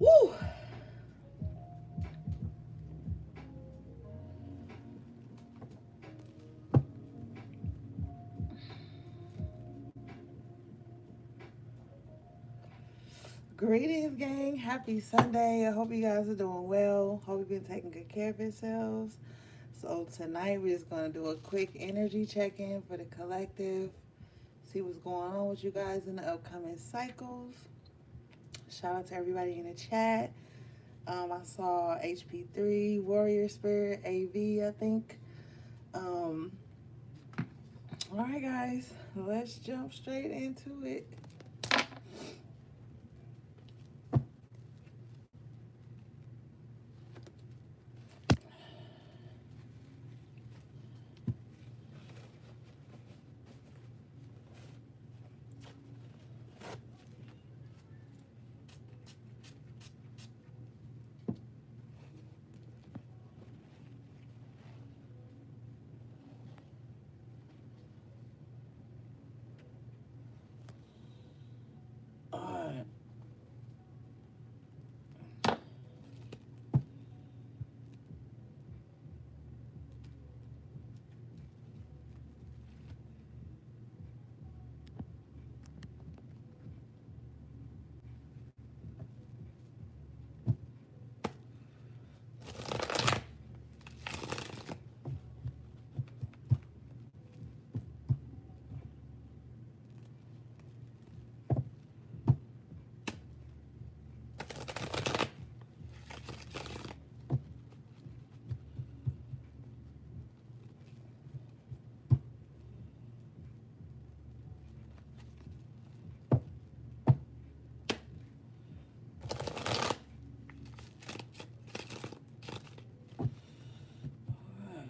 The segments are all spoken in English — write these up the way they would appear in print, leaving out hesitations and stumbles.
Woo! Greetings, gang. Happy Sunday. I hope you guys are doing well. Hope you've been taking good care of yourselves. So tonight we're just gonna do a quick energy check-in for the collective. See what's going on with you guys in the upcoming cycles. Shout out to everybody in the chat. I saw HP3, Warrior Spirit, AV, I think. Um, all right, guys, let's jump straight into it. All right.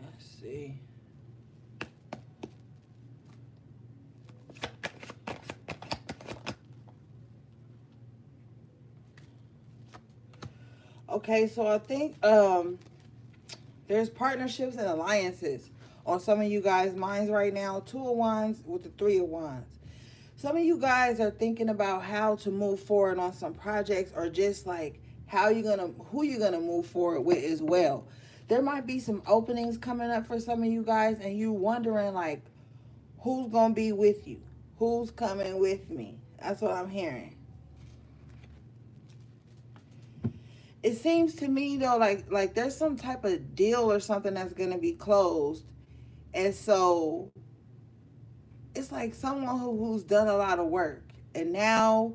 Let's see. Okay, so I think there's partnerships and alliances on some of you guys' minds right now. Two of Wands with the Three of Wands. Some of you guys are thinking about how to move forward on some projects, or just like who you're gonna move forward with as well. There might be some openings coming up for some of you guys, and you wondering like, who's gonna be with you? Who's coming with me? That's what I'm hearing. It seems to me though, like there's some type of deal or something that's gonna be closed, and so it's like someone who's done a lot of work, and now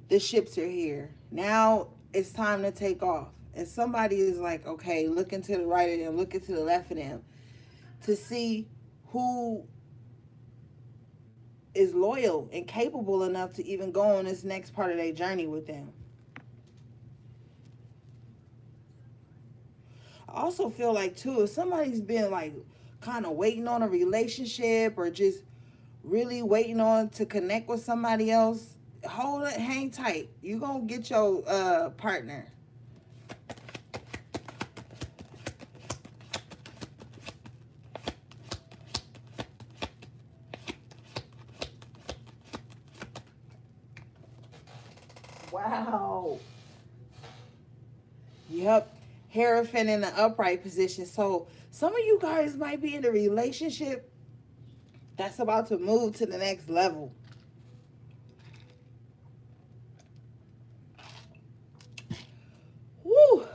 the ships are here. Now it's time to take off, and somebody is like, okay, looking to the right of them, looking to the left of them, to see who is loyal and capable enough to even go on this next part of their journey with them. I also feel like too, if somebody's been like kind of waiting on a relationship, or just really waiting on to connect with somebody else, hold it, hang tight. You gonna get your partner. Wow. Yep. Hierophant in the upright position. So some of you guys might be in a relationship that's about to move to the next level. Woo.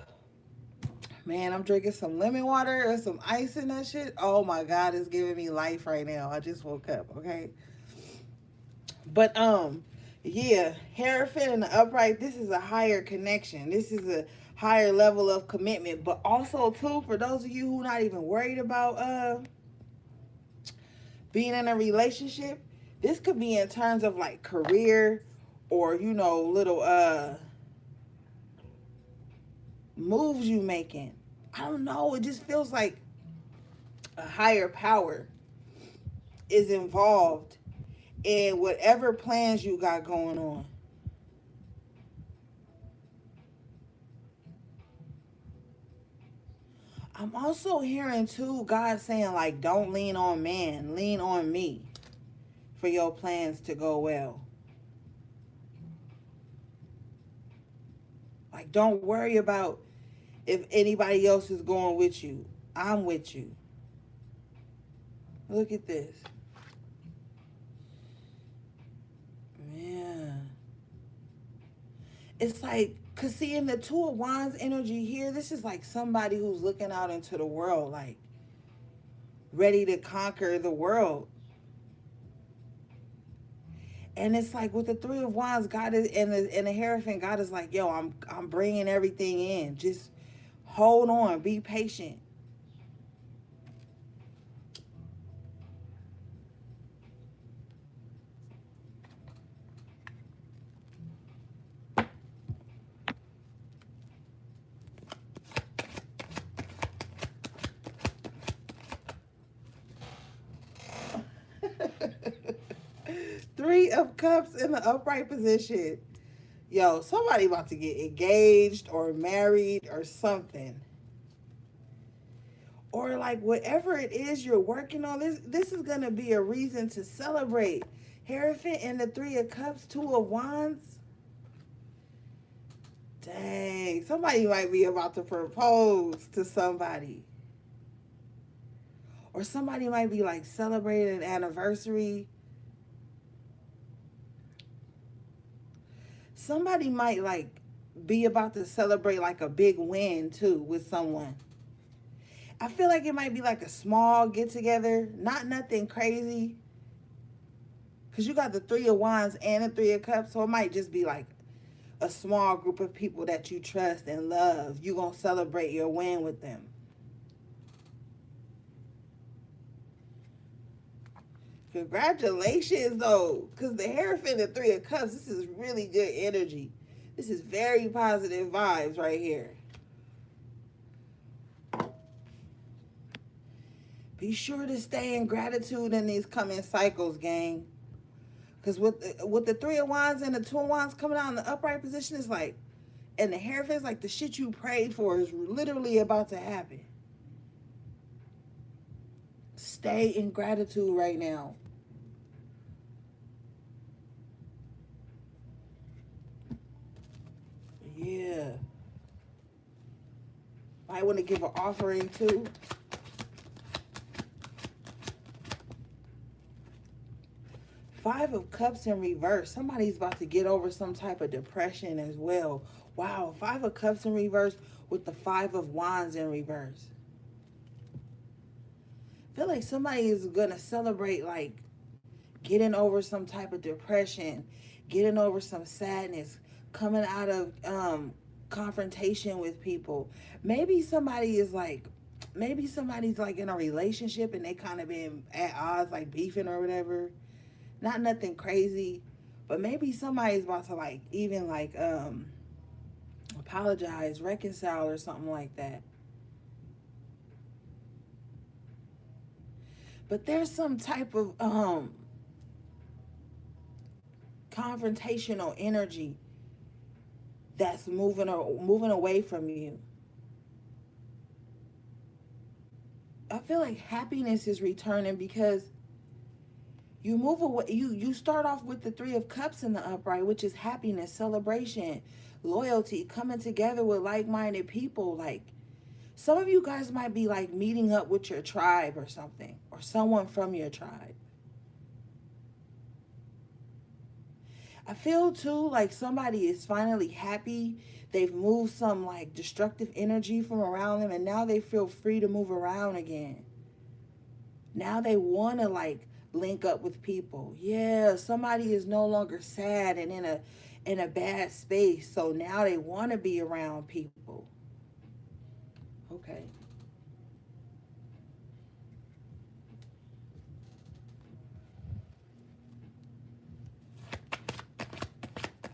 Man, I'm drinking some lemon water and some ice in that shit. Oh my God, it's giving me life right now. I just woke up, okay? But yeah, Hierophant in the upright, this is a higher connection. This is a higher level of commitment. But also too, for those of you who not even worried about being in a relationship, this could be in terms of like career, or little moves you making. I don't know, it just feels like a higher power is involved in whatever plans you got going on. I'm also hearing too God saying like, don't lean on man, lean on me for your plans to go well. Like, don't worry about if anybody else is going with you. I'm with you. Look at this. Man. It's like, because see, in the Two of Wands energy here, this is like somebody who's looking out into the world, like ready to conquer the world. And it's like with the Three of Wands, God is, and the Hierophant, God is like, yo, I'm bringing everything in. Just hold on, be patient. Three of Cups in the upright position. Yo, somebody about to get engaged or married or something. Or like whatever it is you're working on, this is gonna be a reason to celebrate. Hierophant and the Three of Cups, Two of Wands. Dang, somebody might be about to propose to somebody. Or somebody might be like celebrating an anniversary. Somebody might like be about to celebrate like a big win too with someone. I feel like it might be like a small get together, not nothing crazy. Cause you got the Three of Wands and the Three of Cups, so it might just be like a small group of people that you trust and love. You gonna celebrate your win with them. Congratulations though, cause the Hierophant and Three of Cups, this is really good energy. This is very positive vibes right here. Be sure to stay in gratitude in these coming cycles, gang. Because with the Three of Wands and the Two of Wands coming out in the upright position, it's like, and the Hierophant's like the shit you prayed for is literally about to happen. Stay in gratitude right now. Yeah. Might want to give an offering too. Five of Cups in reverse. Somebody's about to get over some type of depression as well. Wow, Five of Cups in reverse with the Five of Wands in reverse. I feel like somebody is going to celebrate like getting over some type of depression, getting over some sadness, coming out of confrontation with people. Maybe somebody's like in a relationship and they kind of been at odds, like beefing or whatever. Not nothing crazy, but maybe somebody's about to like even like apologize, reconcile or something like that. But there's some type of confrontational energy that's moving away from you. I feel like happiness is returning because you move away. You start off with the Three of Cups in the upright, which is happiness, celebration, loyalty, coming together with like-minded people. Like some of you guys might be like meeting up with your tribe or something, or someone from your tribe. I feel too like somebody is finally happy. They've moved some like destructive energy from around them and now they feel free to move around again. Now they want to like link up with people. Yeah, somebody is no longer sad and in a bad space. So now they want to be around people. Okay.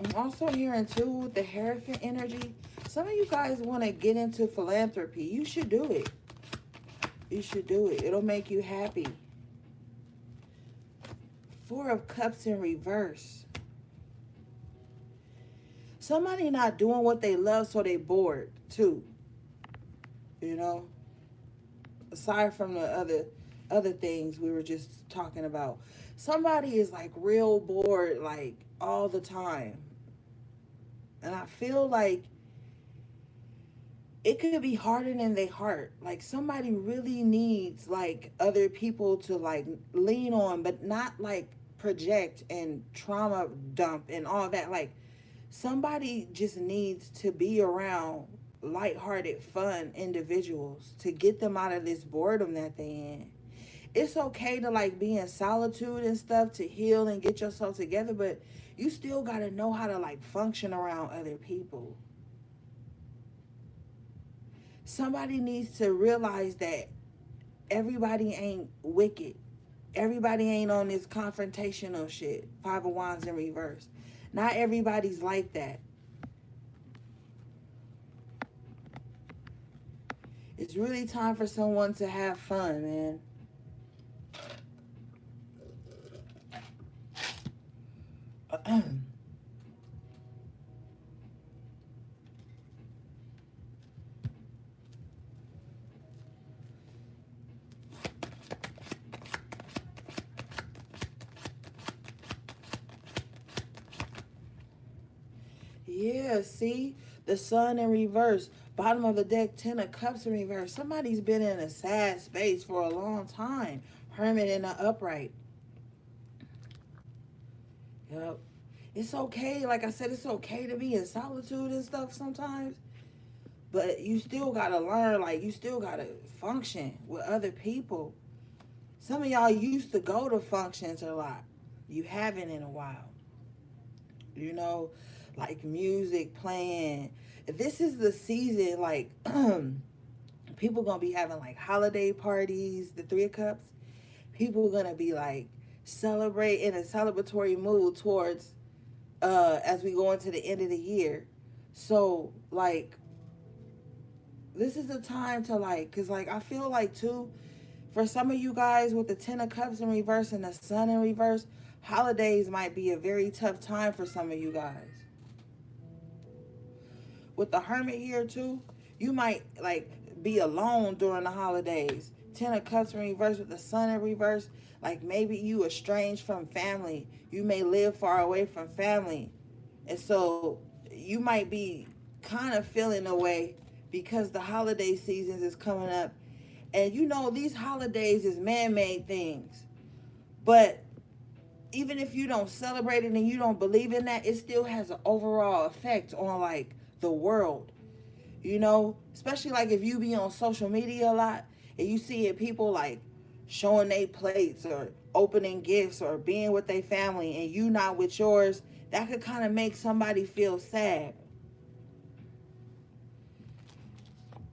I'm also hearing too with the Hierophant energy. Some of you guys want to get into philanthropy. You should do it. You should do it. It'll make you happy. Four of Cups in reverse. Somebody not doing what they love, so they bored too. You know, aside from the other things we were just talking about, somebody is like real bored, like all the time. And I feel like it could be hardening their heart. Like somebody really needs like other people to like lean on, but not like project and trauma dump and all that. Like somebody just needs to be around lighthearted, fun individuals to get them out of this boredom that they in. It's okay to like be in solitude and stuff to heal and get yourself together, but you still gotta know how to like function around other people. Somebody needs to realize that everybody ain't wicked. Everybody ain't on this confrontational shit. Five of Wands in reverse. Not everybody's like that. It's really time for someone to have fun, man. Yeah, see? The Sun in reverse. Bottom of the deck, Ten of Cups in reverse. Somebody's been in a sad space for a long time. Hermit in the upright. Yep. It's okay. Like I said, it's okay to be in solitude and stuff sometimes. But you still gotta learn, like, you still gotta function with other people. Some of y'all used to go to functions a lot. You haven't in a while. You know, like music playing. This is the season, like, people gonna be having like holiday parties, the Three of Cups. People gonna be like celebrate in a celebratory mood towards as we go into the end of the year. So like this is a time to like, cause like I feel like too, for some of you guys with the Ten of Cups in reverse and the Sun in reverse, holidays might be a very tough time for some of you guys. With the Hermit here too, you might like be alone during the holidays. Ten of Cups in reverse with the Sun in reverse, like maybe you estranged from family. You may live far away from family. And so you might be kind of feeling away because the holiday seasons is coming up. And you know, these holidays is man-made things. But even if you don't celebrate it and you don't believe in that, it still has an overall effect on like the world. You know, especially like if you be on social media a lot and you see it, people like showing their plates or opening gifts or being with their family and you not with yours, that could kind of make somebody feel sad.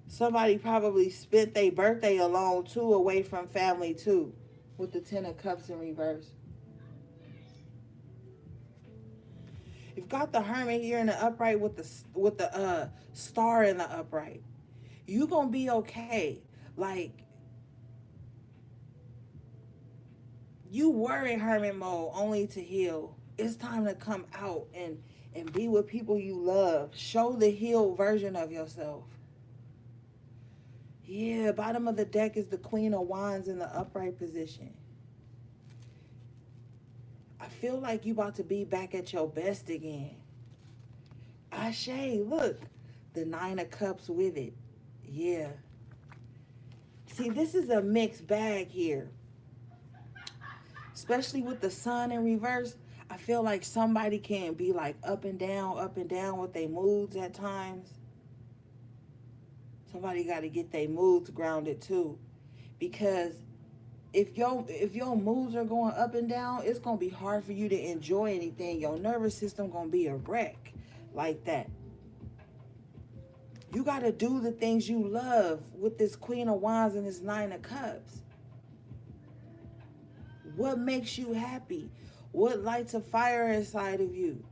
Somebody probably spent their birthday alone too, away from family too, with the Ten of Cups in reverse. You've got the Hermit here in the upright with the star in the upright. You gonna be okay. Like you were in hermit mode only to heal. It's time to come out and be with people you love. Show the healed version of yourself. Yeah, bottom of the deck is the Queen of Wands in the upright position. I feel like you about to be back at your best again. Ashe, look, the Nine of Cups with it. Yeah. See, this is a mixed bag here. Especially with the Sun in reverse, I feel like somebody can be like up and down with their moods at times. Somebody got to get their moods grounded too, because if your moods are going up and down, it's gonna be hard for you to enjoy anything. Your nervous system gonna be a wreck like that. You got to do the things you love with this Queen of Wands and this Nine of Cups. What makes you happy? What lights a fire inside of you?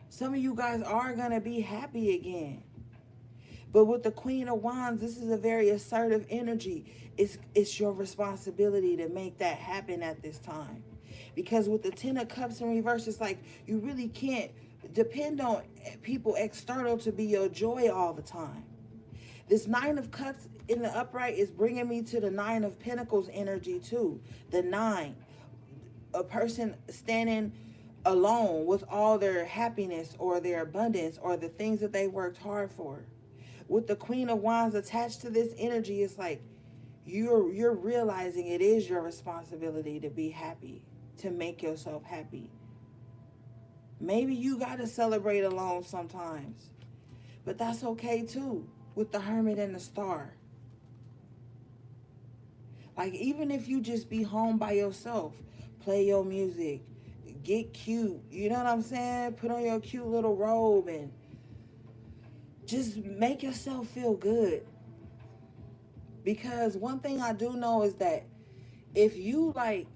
Some of you guys are going to be happy again. But with the Queen of Wands, this is a very assertive energy. It's your responsibility to make that happen at this time. Because with the Ten of Cups in reverse, it's like you really can't depend on people external to be your joy all the time. This Nine of Cups in the upright is bringing me to the Nine of Pentacles energy too. The nine, a person standing alone with all their happiness or their abundance or the things that they worked hard for. With the Queen of Wands attached to this energy, it's like you're realizing it is your responsibility to be happy, to make yourself happy. Maybe you got to celebrate alone sometimes, but that's okay too. With the Hermit and the Star, like even if you just be home by yourself, play your music, get cute, you know what I'm saying? Put on your cute little robe and just make yourself feel good. Because one thing I do know is that if you like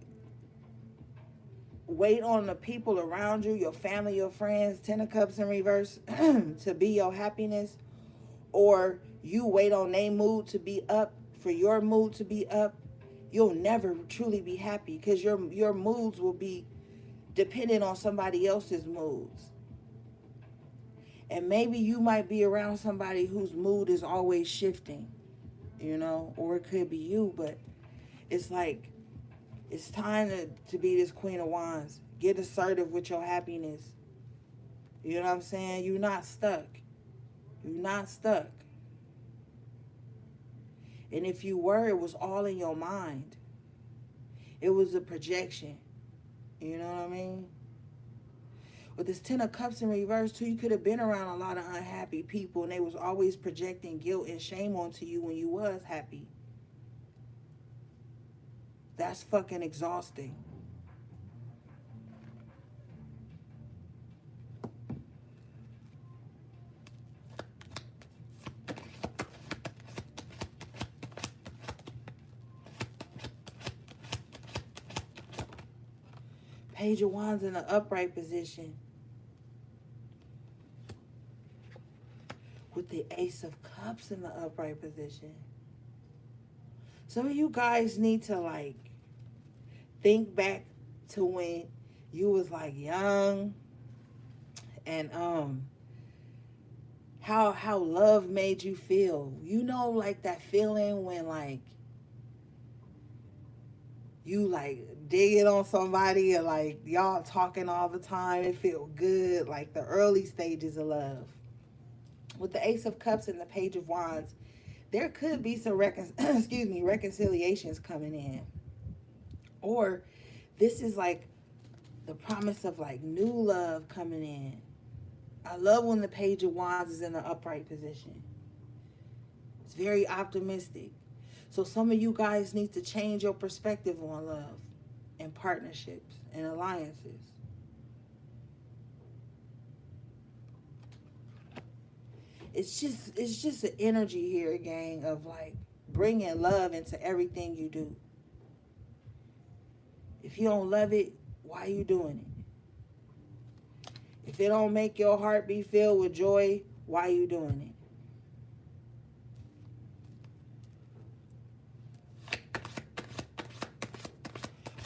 wait on the people around you, your family, your friends, 10 of Cups in reverse, to be your happiness, or you wait on their mood to be up for your mood to be up, you'll never truly be happy, because your moods will be dependent on somebody else's moods. And maybe you might be around somebody whose mood is always shifting, or it could be you, but it's like, it's time to be this Queen of Wands. Get assertive with your happiness. You know what I'm saying? You're not stuck. You're not stuck. And if you were, it was all in your mind. It was a projection. You know what I mean? With this 10 of Cups in reverse too, you could have been around a lot of unhappy people, and they was always projecting guilt and shame onto you when you was happy. That's fucking exhausting. Page of Wands in the upright position. With the Ace of Cups in the upright position. Some of you guys need to like think back to when you was like young, and how love made you feel. Like that feeling when like you like digging on somebody, or like y'all talking all the time. It feel good, like the early stages of love. With the Ace of Cups and the Page of Wands, there could be some reconciliations coming in. Or this is like the promise of like new love coming in. I love when the Page of Wands is in the upright position. It's very optimistic. So some of you guys need to change your perspective on love and partnerships and alliances. It's just an energy here, gang, of like bringing love into everything you do. If you don't love it, why are you doing it? If it don't make your heart be filled with joy, why are you doing it?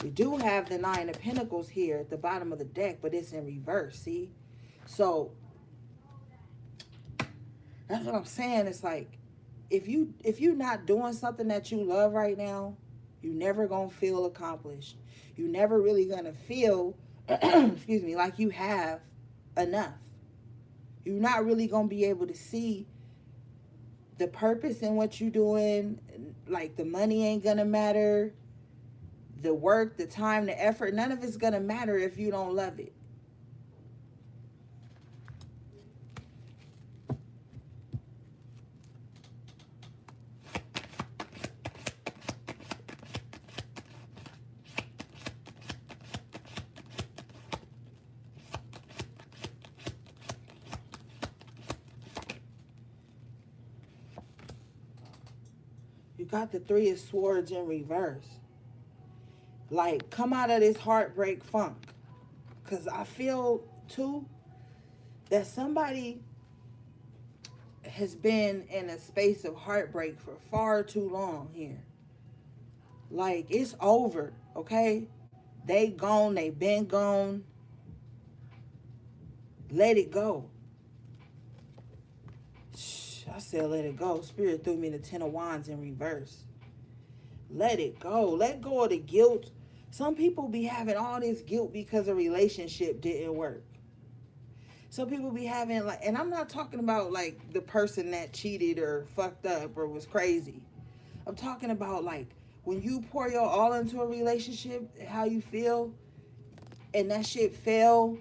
We do have the 9 of Pentacles here at the bottom of the deck, but it's in reverse, see? So that's what I'm saying. It's like, if you're not doing something that you love right now, you're never going to feel accomplished. You're never really going to feel, excuse me, like you have enough. You're not really going to be able to see the purpose in what you're doing. Like, the money ain't going to matter. The work, the time, the effort, none of it's going to matter if you don't love it. You got the 3 of Swords in reverse. Like, come out of this heartbreak funk. Because I feel, too, that somebody has been in a space of heartbreak for far too long here. Like, it's over, okay? They gone. They been gone. Let it go. I said let it go. Spirit threw me the 10 of Wands in reverse. Let it go. Let go of the guilt. Some people be having all this guilt because a relationship didn't work. So people be having like, and I'm not talking about like the person that cheated or fucked up or was crazy. I'm talking about like when you pour your all into a relationship, how you feel, and that shit fail,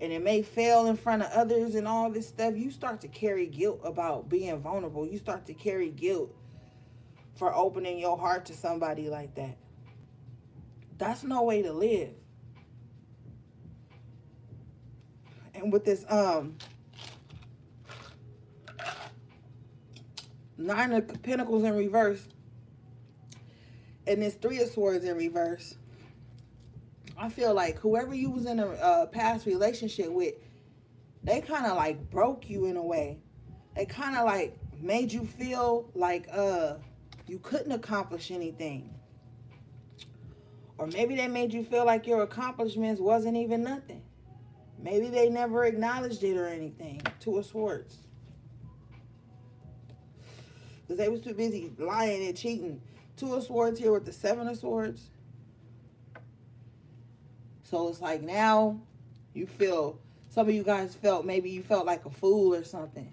and it may fail in front of others and all this stuff. You start to carry guilt about being vulnerable. You start to carry guilt for opening your heart to somebody like that. That's no way to live. And with this Nine of Pentacles in reverse and this Three of Swords in reverse, I feel like whoever you was in a past relationship with, they kind of like broke you in a way. They kind of like made you feel like you couldn't accomplish anything. Or maybe they made you feel like your accomplishments wasn't even nothing. Maybe they never acknowledged it or anything. Two of Swords. Because they was too busy lying and cheating. Two of Swords here with the Seven of Swords. So it's like now you feel, some of you guys felt, maybe you felt like a fool or something.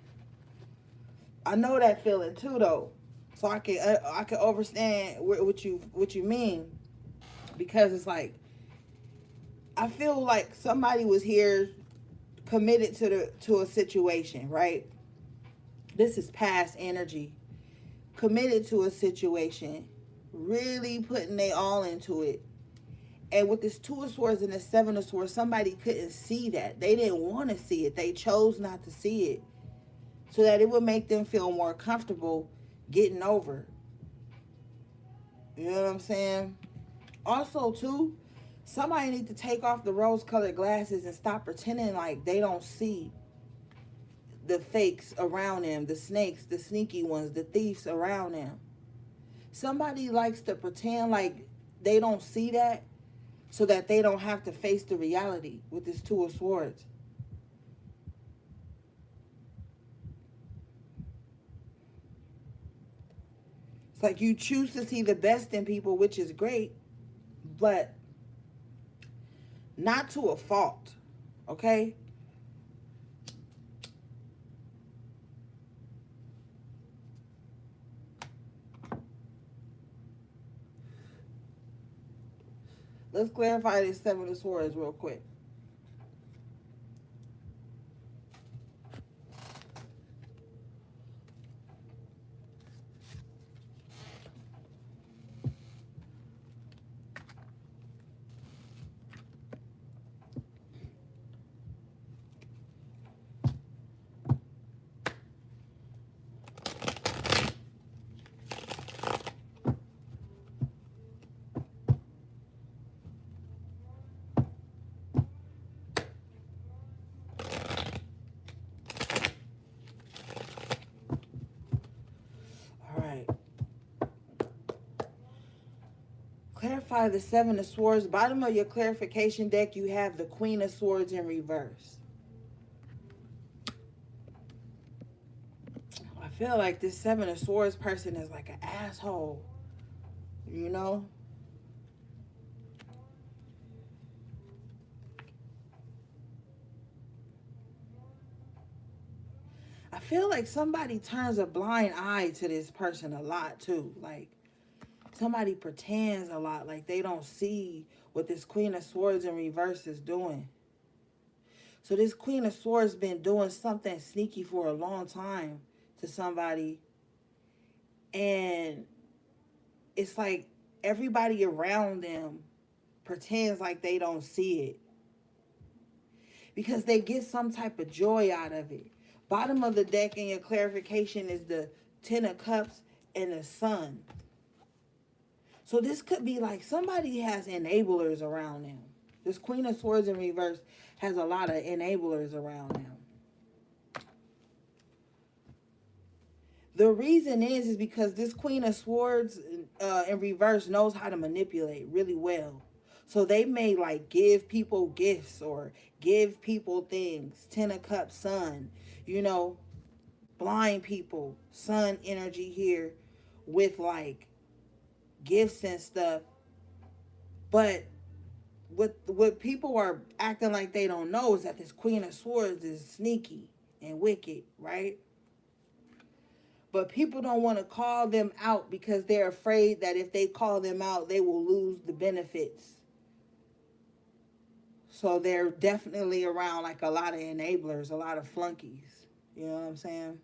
I know that feeling too though. So I can understand what you mean. Because it's like, I feel like somebody was here committed to a situation, right? This is past energy. Committed to a situation, really putting they all into it. And with this Two of Swords and the Seven of Swords, somebody couldn't see that. They didn't want to see it. They chose not to see it so that it would make them feel more comfortable getting over. You know what I'm saying? Also, too, somebody need to take off the rose-colored glasses and stop pretending like they don't see the fakes around them, the snakes, the sneaky ones, the thieves around them. Somebody likes to pretend like they don't see that so that they don't have to face the reality with this Two of Swords. It's like you choose to see the best in people, which is great, but not to a fault, okay? Let's clarify this Seven of Swords real quick. Clarify the Seven of Swords. Bottom of your clarification deck, you have the Queen of Swords in reverse. I feel like this Seven of Swords person is like an asshole. You know? I feel like somebody turns a blind eye to this person a lot too. Like, somebody pretends a lot, like they don't see what this Queen of Swords in reverse is doing. So this Queen of Swords been doing something sneaky for a long time to somebody. And it's like everybody around them pretends like they don't see it. Because they get some type of joy out of it. Bottom of the deck in your clarification is the Ten of Cups and the Sun. So this could be like somebody has enablers around them. This Queen of Swords in reverse has a lot of enablers around them. The reason is because this Queen of Swords in reverse knows how to manipulate really well. So they may like give people gifts or give people things. Ten of Cups, Sun. You know, blind people. Sun energy here with like gifts and stuff. But what people are acting like they don't know is that this Queen of Swords is sneaky and wicked, right? But people don't want to call them out because they're afraid that if they call them out, they will lose the benefits. So they're definitely around like a lot of enablers, a lot of flunkies. You know what I'm saying?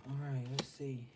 All right, let's see.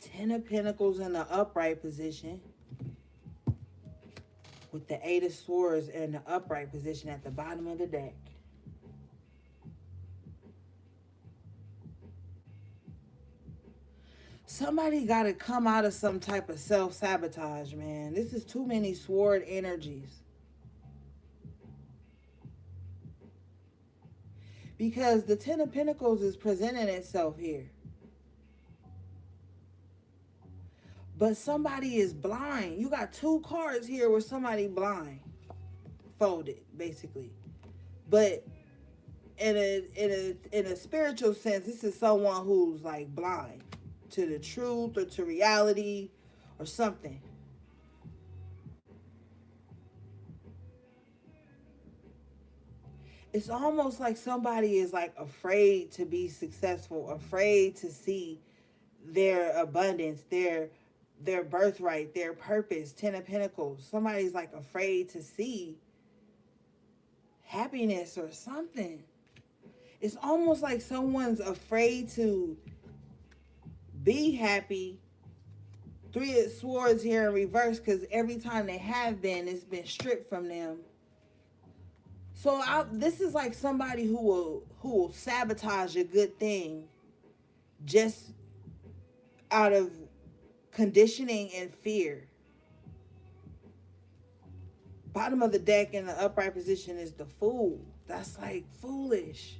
Ten of Pentacles in the upright position, with the Eight of Swords in the upright position at the bottom of the deck. Somebody got to come out of some type of self-sabotage, man. This is too many sword energies. Because the Ten of Pentacles is presenting itself here. But somebody is blind. You got two cards here where somebody blind. Folded, basically. But in a spiritual sense, this is someone who's like blind to the truth or to reality or something. It's almost like somebody is like afraid to be successful, afraid to see their abundance, their birthright, their purpose. Ten of Pentacles. Somebody's like afraid to see happiness or something. It's almost like someone's afraid to be happy. Three of Swords here in reverse, because every time they have been, it's been stripped from them. So this is like somebody who will sabotage a good thing just out of conditioning and fear. Bottom of the deck in the upright position is the Fool. That's like foolish.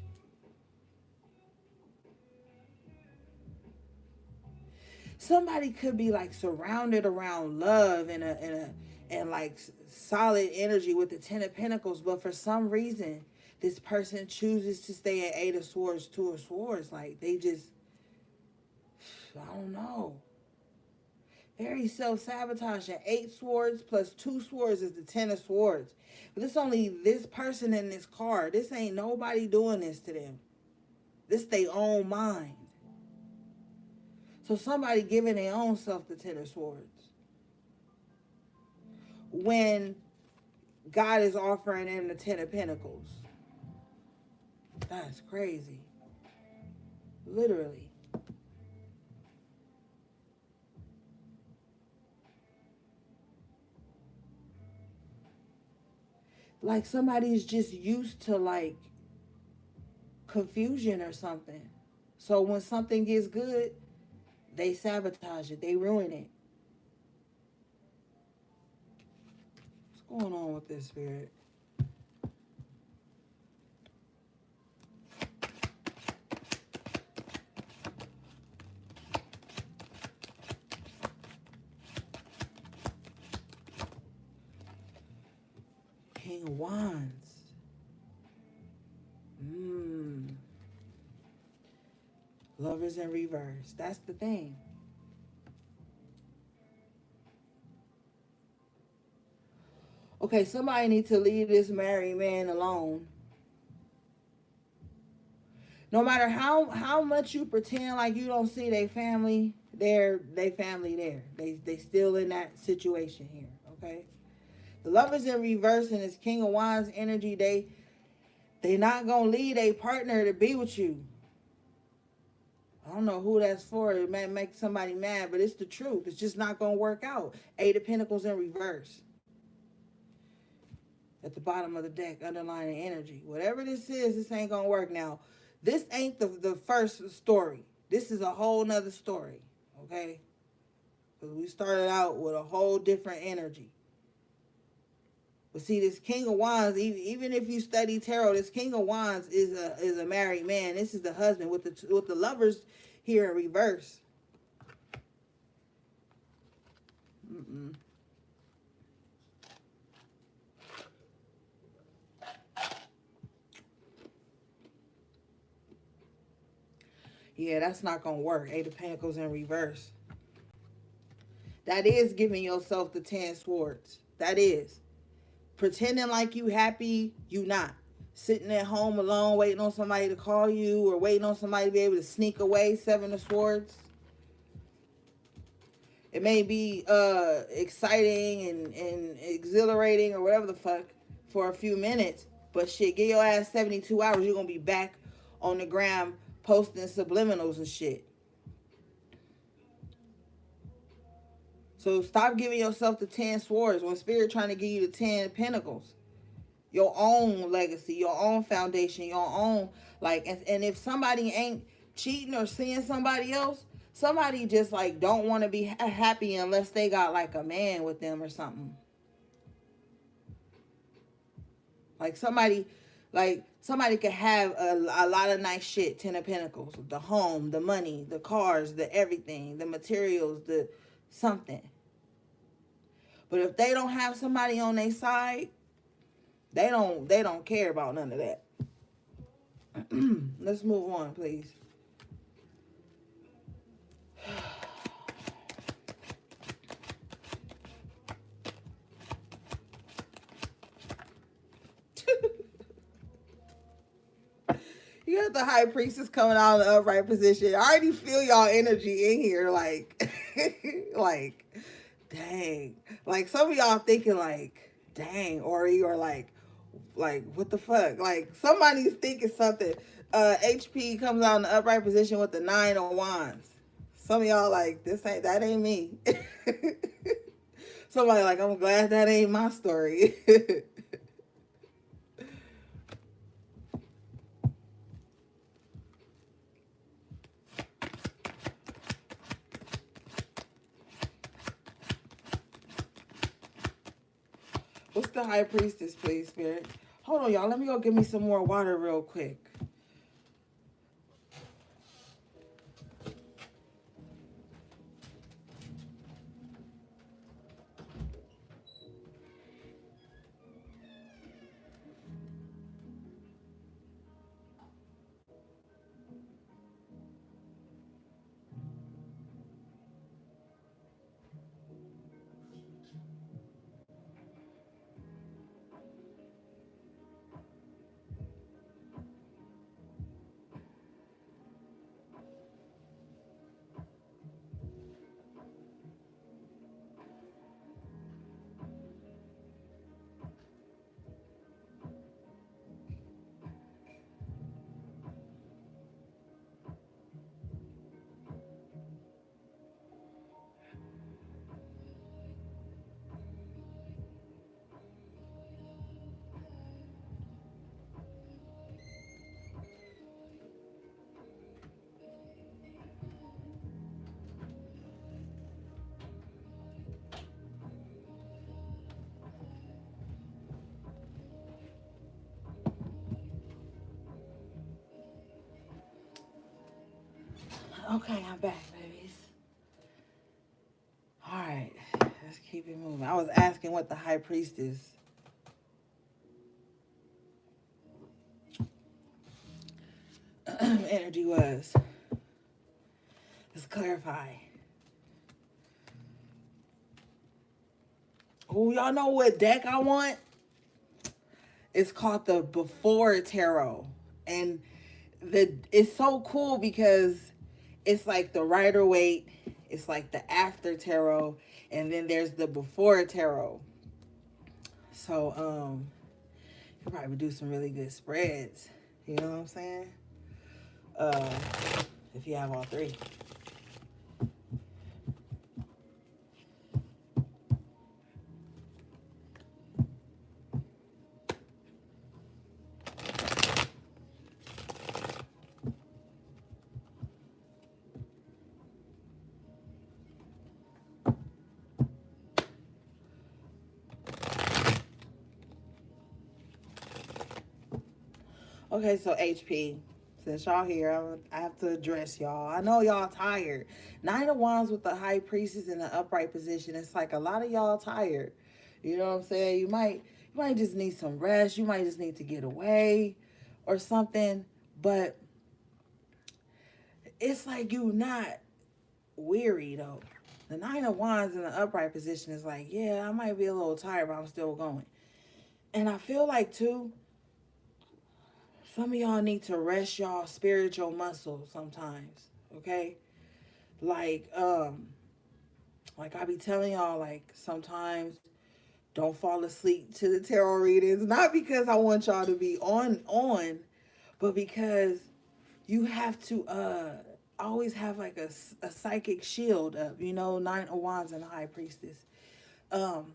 Somebody could be like surrounded around love and like solid energy with the Ten of Pentacles, but for some reason this person chooses to stay at Eight of Swords, Two of Swords. Like they just, I don't know, very self-sabotaging. Eight Swords plus Two Swords is the Ten of Swords. But this only this person in this card. This ain't nobody doing this to them. This their own mind. So somebody giving their own self the Ten of Swords, when God is offering them the Ten of Pentacles. That's crazy. Literally. Like somebody's just used to like confusion or something. So when something gets good, they sabotage it. They ruin it. What's going on with this, Spirit? King of Wands. Lovers in reverse. That's the thing. Okay, somebody needs to leave this married man alone. No matter how much you pretend like you don't see their family, they family there. They still in that situation here, okay? The Lovers in reverse and this King of Wands energy, they not gonna leave a partner to be with you. I don't know who that's for. It might make somebody mad, but it's the truth. It's just not gonna work out. Eight of Pentacles in reverse. At the bottom of the deck, underlining energy. Whatever this is, this ain't gonna work now. This ain't the first story. This is a whole nother story. Okay? Because we started out with a whole different energy. But see, this King of Wands, even if you study tarot, this King of Wands is a married man. This is the husband with the lovers here in reverse. Mm-mm. Yeah, that's not gonna work. Eight of Pentacles in reverse. That is giving yourself the 10 swords. That is. Pretending like you happy, you not. Sitting at home alone, waiting on somebody to call you, or waiting on somebody to be able to sneak away, 7 of swords. It may be exciting and exhilarating or whatever the fuck for a few minutes, but shit, get your ass 72 hours, you're gonna be back on the gram posting subliminals and shit. So stop giving yourself the 10 swords when Spirit trying to give you the 10 pentacles. Your own legacy, your own foundation, your own, like, and if somebody ain't cheating or seeing somebody else, somebody just like don't want to be happy unless they got like a man with them or something. Like somebody could have a lot of nice shit, 10 of Pentacles, the home, the money, the cars, the everything, the materials, the something. But if they don't have somebody on their side, they don't care about none of that. Let's move on, please. You got the High Priestess coming out in the upright position. I already feel y'all energy in here, like, like, dang. Like, some of y'all thinking, like, dang, Ori, or like, what the fuck? Like, somebody's thinking something. HP comes out in the upright position with the 9 of Wands. Some of y'all like, that ain't me. Somebody like, I'm glad that ain't my story. What's the High Priestess, please, Spirit? Hold on, y'all. Let me go get me some more water real quick. Okay, I'm back, babies. All right, let's keep it moving. I was asking what the High Priestess energy was. Let's clarify. Oh, y'all know what deck I want? It's called the Before Tarot. And it's so cool because it's like the Rider-Waite, it's like the After Tarot, and then there's the Before Tarot. So you could probably do some really good spreads. You know what I'm saying? If you have all three. Okay, so HP, since y'all here, I have to address y'all. I know y'all tired. Nine of Wands with the High Priestess in the upright position. It's like a lot of y'all tired. You know what I'm saying? You might just need some rest. You might just need to get away or something. But it's like you not weary though. The Nine of Wands in the upright position is like, yeah, I might be a little tired, but I'm still going. And I feel like too, some of y'all need to rest y'all spiritual muscles sometimes. Okay? Like, like I be telling y'all, like sometimes don't fall asleep to the tarot readings. Not because I want y'all to be on, but because you have to always have like a psychic shield up, you know, Nine of Wands and the High Priestess. Um,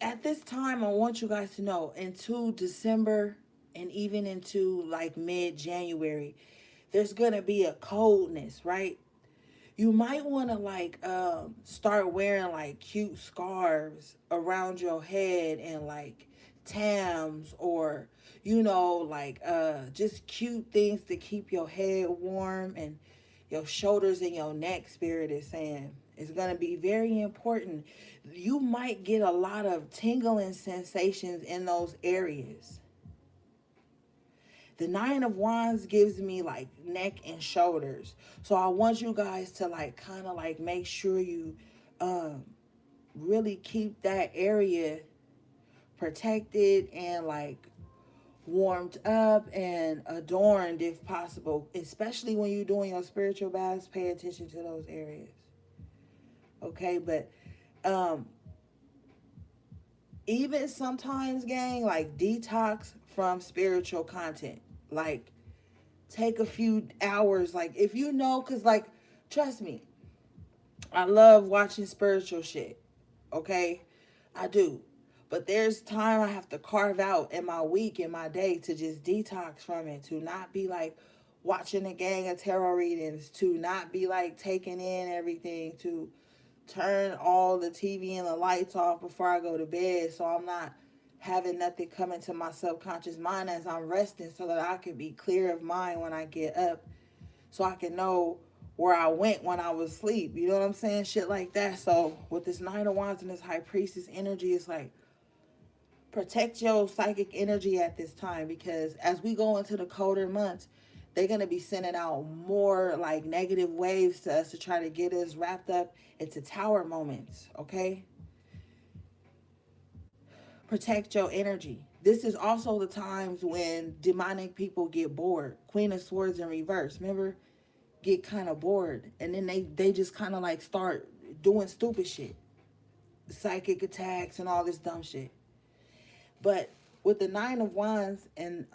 at this time, I want you guys to know into December and even into like mid January, there's gonna be a coldness, right? You might want to like start wearing like cute scarves around your head and like tams, or you know, like just cute things to keep your head warm and your shoulders and your neck. Spirit is saying it's going to be very important. You might get a lot of tingling sensations in those areas. The Nine of Wands gives me like neck and shoulders. So I want you guys to like kind of like make sure you um really keep that area protected and like warmed up and adorned if possible, especially when you're doing your spiritual baths. Pay attention to those areas. Okay, but um even sometimes, gang, like detox from spiritual content. Like take a few hours, like if you know, because like trust me, I love watching spiritual shit. Okay, I do, but there's time I have to carve out in my week, in my day, to just detox from it, to not be like watching a gang of tarot readings, to not be like taking in everything, to turn all the TV and the lights off before I go to bed, so I'm not having nothing come into my subconscious mind as I'm resting, so that I can be clear of mind when I get up, so I can know where I went when I was asleep. You know what I'm saying? Shit like that. So with this Nine of Wands and this High Priestess energy, it's like protect your psychic energy at this time, because as we go into the colder months, they're going to be sending out more like negative waves to us to try to get us wrapped up into tower moments. Okay, protect your energy. This is also the times when demonic people get bored. Queen of Swords in reverse, remember, get kind of bored, and then they just kind of like start doing stupid shit, psychic attacks and all this dumb shit. But with the Nine of Wands and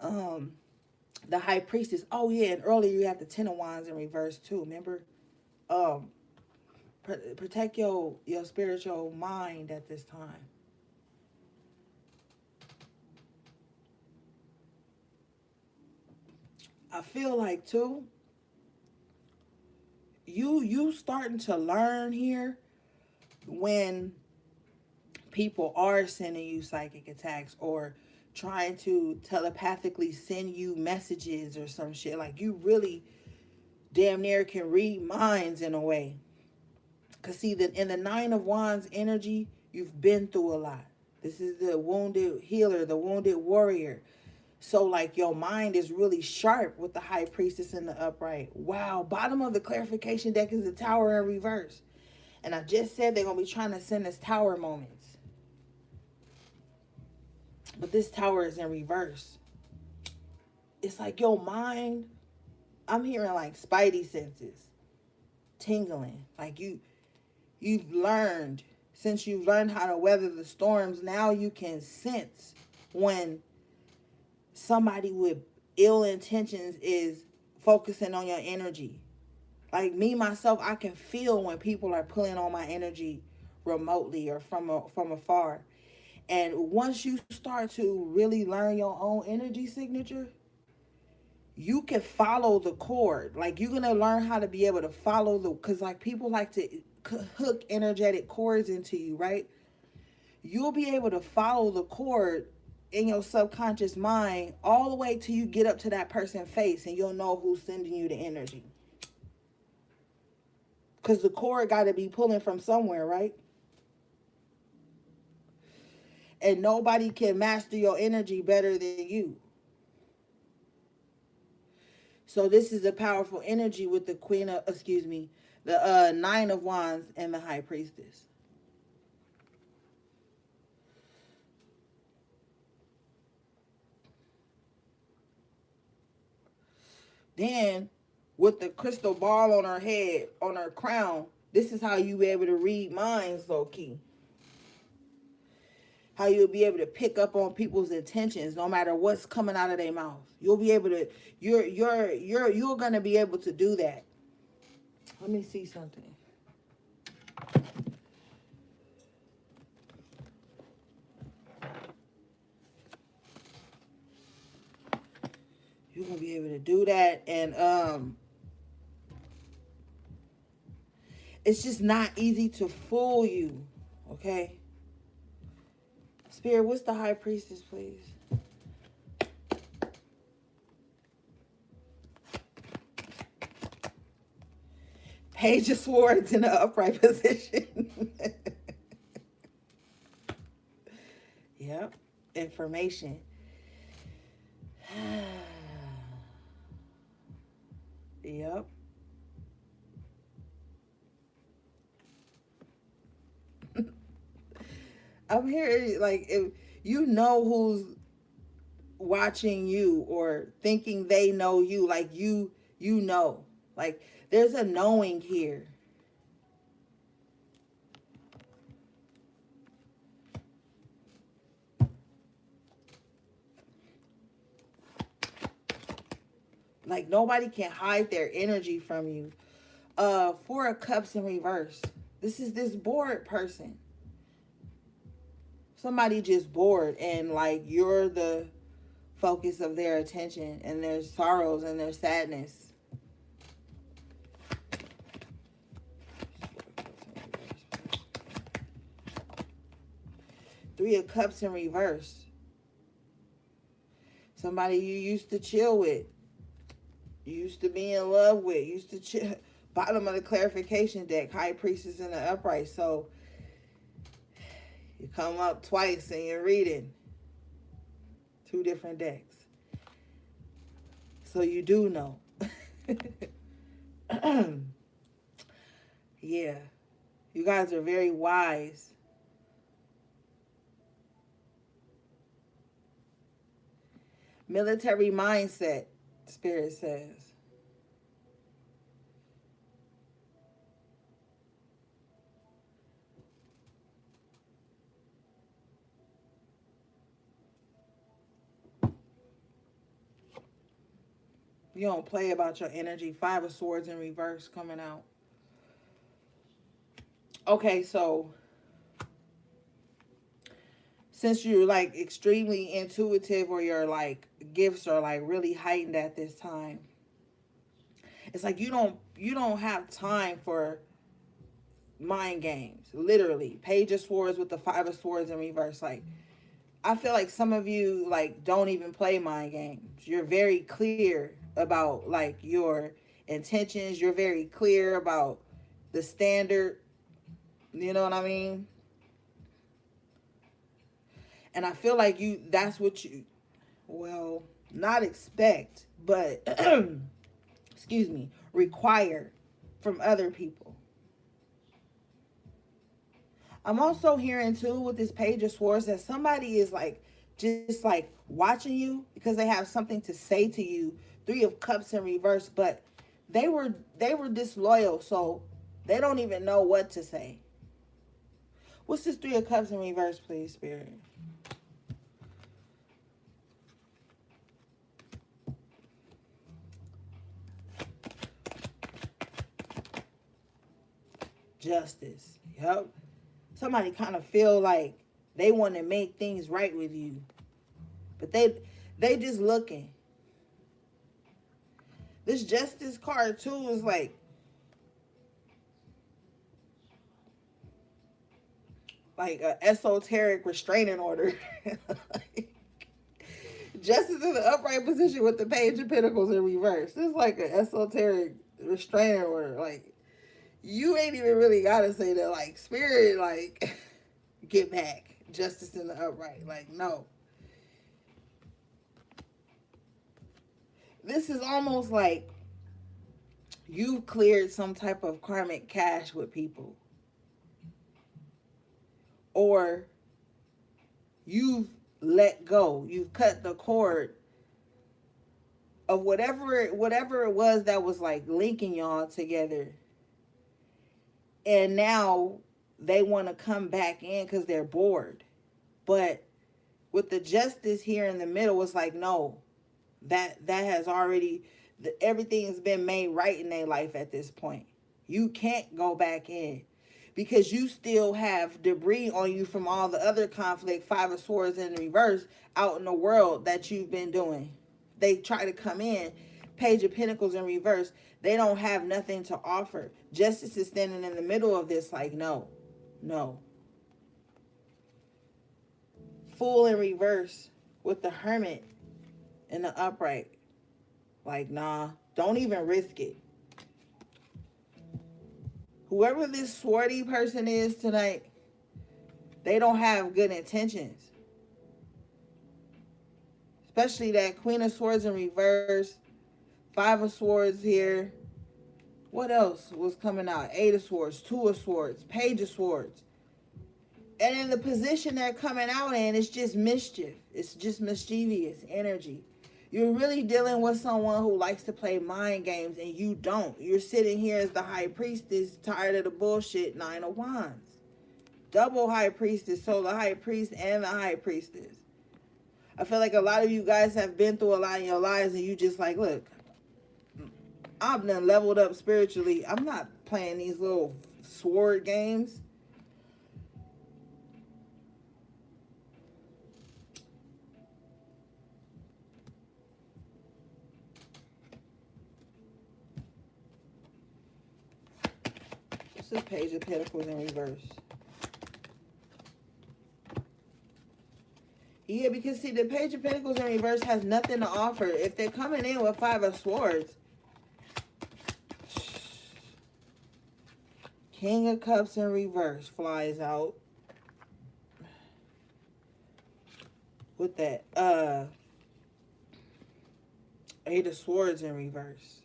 the High Priestess, oh yeah, and earlier you have the Ten of Wands in reverse too, remember. um Protect your spiritual mind at this time. I feel like too, you starting to learn here when people are sending you psychic attacks or trying to telepathically send you messages or some shit. Like you really damn near can read minds in a way. Cause see that in the Nine of Wands energy, you've been through a lot. This is the wounded healer, the wounded warrior. So like your mind is really sharp with the High Priestess in the upright. Wow. Bottom of the clarification deck is the Tower in reverse. And I just said they're gonna be trying to send us tower moments. But this tower is in reverse. It's like your mind, I'm hearing like spidey senses tingling. Like you've learned, since you've learned how to weather the storms, now you can sense when somebody with ill intentions is focusing on your energy. Like me myself, I can feel when people are pulling on my energy remotely or from afar. And once you start to really learn your own energy signature, you can follow the cord. Like you're gonna learn how to be able to follow the, because like people like to hook energetic cords into you, right? You'll be able to follow the cord in your subconscious mind all the way till you get up to that person's face, and you'll know who's sending you the energy. Because the cord got to be pulling from somewhere, right? And nobody can master your energy better than you. So this is a powerful energy with the the Nine of Wands and the High Priestess. Then, with the crystal ball on her head, on her crown, this is how you be able to read minds, low key. How you'll be able to pick up on people's intentions, no matter what's coming out of their mouth. You'll be able to. You're gonna be able to do that. Let me see something. You're gonna be able to do that, and it's just not easy to fool you. Okay. Spirit, what's the High Priestess, please? Page of Swords in the upright position. Yep. Information. Yep. I'm here, like, if you know who's watching you or thinking they know you, like you know. Like, there's a knowing here. Like, nobody can hide their energy from you. Four of Cups in reverse. This is this bored person. Somebody just bored, and like you're the focus of their attention, and their sorrows and their sadness. Three of Cups in reverse. Somebody you used to chill with, you used to be in love with, used to chill. Bottom of the clarification deck, High Priestess in the upright. So you come up twice and you're reading two different decks. So you do know. Yeah. You guys are very wise. Military mindset, Spirit says. You don't play about your energy. Five of Swords in reverse coming out. Okay, so since you're like extremely intuitive, or your like gifts are like really heightened at this time, it's like you don't have time for mind games. Literally, Page of Swords with the Five of Swords in reverse. Like, I feel like some of you like don't even play mind games. You're very clear about like your intentions. You're very clear about the standard. You know what I mean? And I feel like that's what you, well, not expect, but excuse me, require from other people. I'm also hearing too with this Page of Swords that somebody is like just like watching you because they have something to say to you. Three of Cups in reverse, but they were disloyal, so they don't even know what to say. What's this Three of Cups in reverse, please, Spirit? Justice. Yep. Somebody kind of feel like they want to make things right with you, but they just looking. This Justice card too is like an esoteric restraining order. Like, Justice in the upright position with the Page of Pentacles in reverse. This is like an esoteric restrainer order. Like, you ain't even really gotta say that. Like, spirit, like, get back. Justice in the upright. Like, no. This is almost like you've cleared some type of karmic cash with people. Or you've let go. You've cut the cord of whatever it was that was like linking y'all together. And now they want to come back in because they're bored. But with the justice here in the middle, it's like, no, that has already, everything has been made right in their life at this point. You can't go back in because you still have debris on you from all the other conflict, Five of Swords in reverse, out in the world that you've been doing. They try to come in, Page of Pentacles in reverse. They don't have nothing to offer. Justice is standing in the middle of this like, no, no. Fool in reverse with the Hermit in the upright. Like, nah, don't even risk it. Whoever this swarty person is tonight, they don't have good intentions. Especially that Queen of Swords in reverse, Five of Swords here. What else was coming out? Eight of Swords, Two of Swords, Page of Swords. And in the position they're coming out in, it's just mischief. It's just mischievous energy. You're really dealing with someone who likes to play mind games and you don't. You're sitting here as the High Priestess, tired of the bullshit, Nine of Wands. Double High Priestess, so the High Priest and the High Priestess. I feel like a lot of you guys have been through a lot in your lives and you just like, look, I've been leveled up spiritually. I'm not playing these little sword games. This is Page of Pentacles in reverse. Yeah, because see, the Page of Pentacles in reverse has nothing to offer. If they're coming in with Five of Swords, King of Cups in reverse flies out. With that, Eight of Swords in reverse.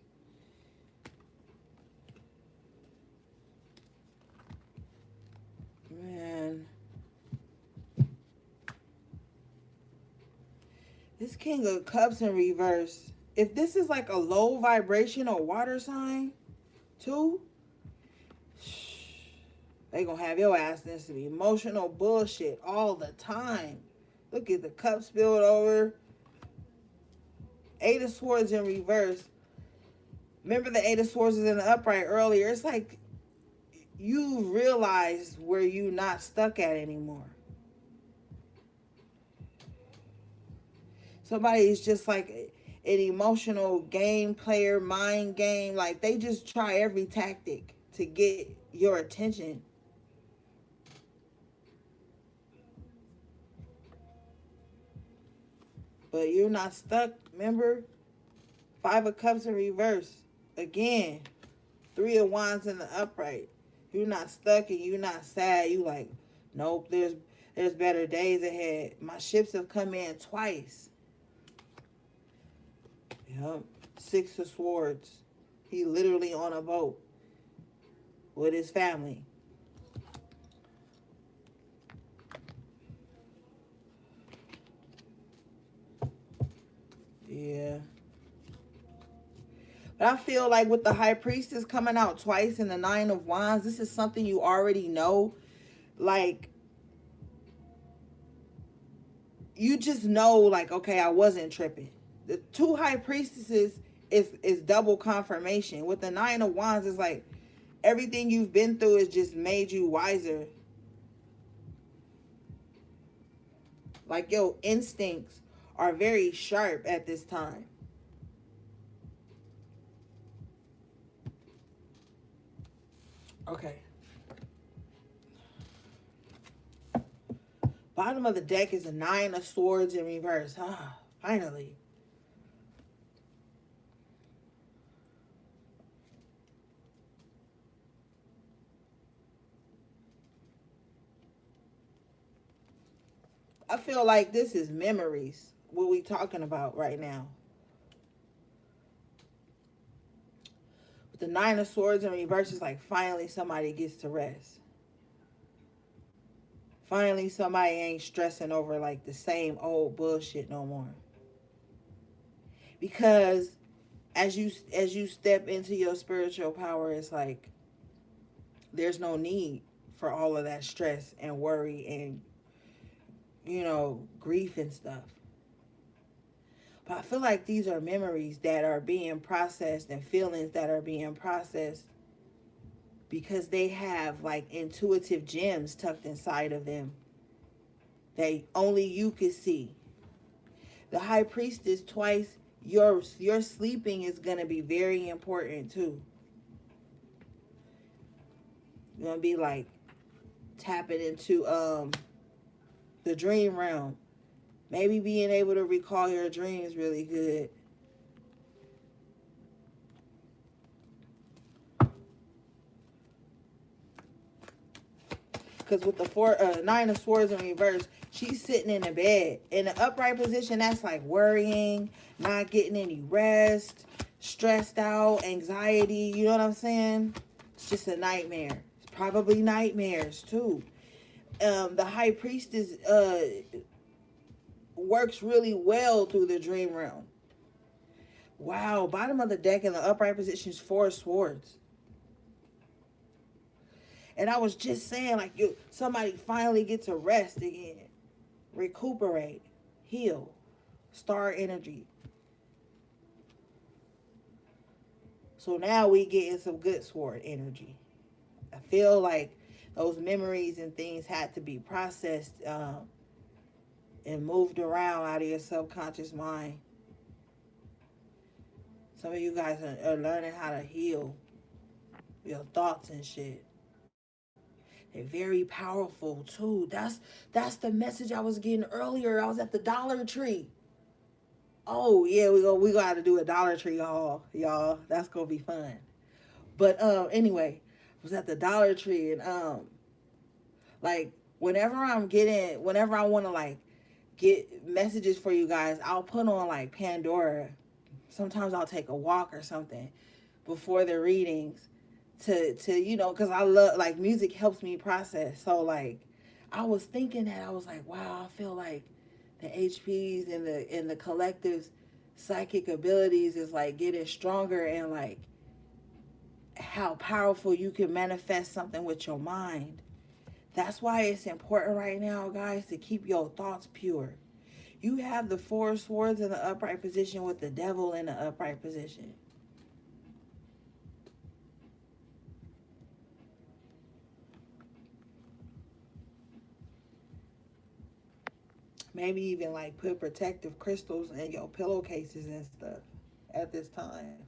Man. This King of Cups in reverse. If this is like a low vibrational water sign, too, they gonna have your ass in some emotional bullshit all the time. Look at the cup spilled over. Eight of Swords in reverse. Remember the Eight of Swords is in the upright earlier. It's like you realize where you not stuck at anymore. Somebody's just like an emotional game player, mind game. Like they just try every tactic to get your attention. But you're not stuck, remember? Five of Cups in reverse. Again, Three of Wands in the upright. You're not stuck and you're not sad. You like, nope, there's better days ahead. My ships have come in twice. Yep. Six of Swords. He literally on a boat with his family. Yeah. But I feel like with the High Priestess coming out twice in the Nine of Wands, this is something you already know. Like, you just know, like, okay, I wasn't tripping. The two High Priestesses is double confirmation. With the Nine of Wands, it's like everything you've been through has just made you wiser. Like your instincts are very sharp at this time. Okay. Bottom of the deck is a Nine of Swords in reverse. Finally. I feel like this is memories, what we talking about right now. With the Nine of Swords in reverse, is like finally somebody gets to rest. Finally somebody ain't stressing over like the same old bullshit no more. Because as you step into your spiritual power, it's like there's no need for all of that stress and worry and grief and stuff. But I feel like these are memories that are being processed and feelings that are being processed because they have like intuitive gems tucked inside of them that only you can see. The High Priestess twice, your sleeping is going to be very important too. You're going to be like tapping into the dream realm. Maybe being able to recall your dreams really good. Because with the Nine of Swords in reverse, she's sitting in the bed. In the upright position, that's like worrying, not getting any rest, stressed out, anxiety. You know what I'm saying? It's just a nightmare. It's probably nightmares too. The High Priestess works really well through the dream realm. Wow, bottom of the deck in the upright position is Four Swords. And I was just saying, like, somebody finally gets to rest again, recuperate, heal, star energy. So now we getting some good sword energy. I feel like those memories and things had to be processed and moved around out of your subconscious mind. Some of you guys are learning how to heal your thoughts and shit. They're very powerful too. That's the message I was getting earlier. I was at the Dollar Tree. Oh yeah, we got to do a Dollar Tree haul, y'all. That's gonna be fun. But anyway, I was at the Dollar Tree and like whenever I want to like get messages for you guys, I'll put on like Pandora. Sometimes I'll take a walk or something before the readings to because I love like music helps me process. So like I was thinking that I was like, wow, I feel like the HPs and the collective's psychic abilities is like getting stronger, and like how powerful you can manifest something with your mind. That's why it's important right now, guys, to keep your thoughts pure. You have the Four Swords in the upright position with the Devil in the upright position. Maybe even like put protective crystals in your pillowcases and stuff at this time.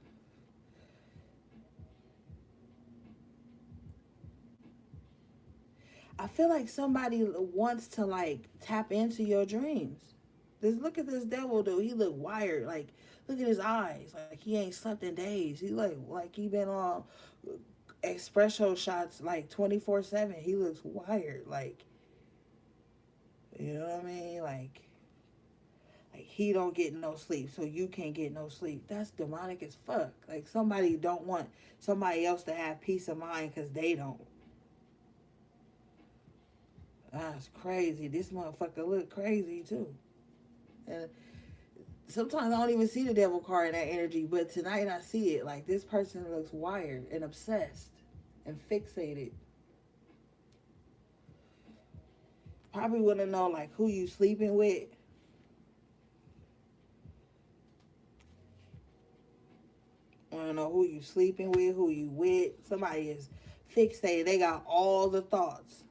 I feel like somebody wants to like tap into your dreams. Look at this devil dude. He look wired. Like look at his eyes. Like he ain't slept in days. He like he been on espresso shots like 24/7. He looks wired. Like you know what I mean? Like he don't get no sleep, so you can't get no sleep. That's demonic as fuck. Like somebody don't want somebody else to have peace of mind because they don't. That's crazy. This motherfucker look crazy too. And sometimes I don't even see the devil card in that energy, but tonight I see it. Like this person looks wired and obsessed and fixated. Probably want to know like who you sleeping with. Want to know who you sleeping with, who you with. Somebody is fixated. They got all the thoughts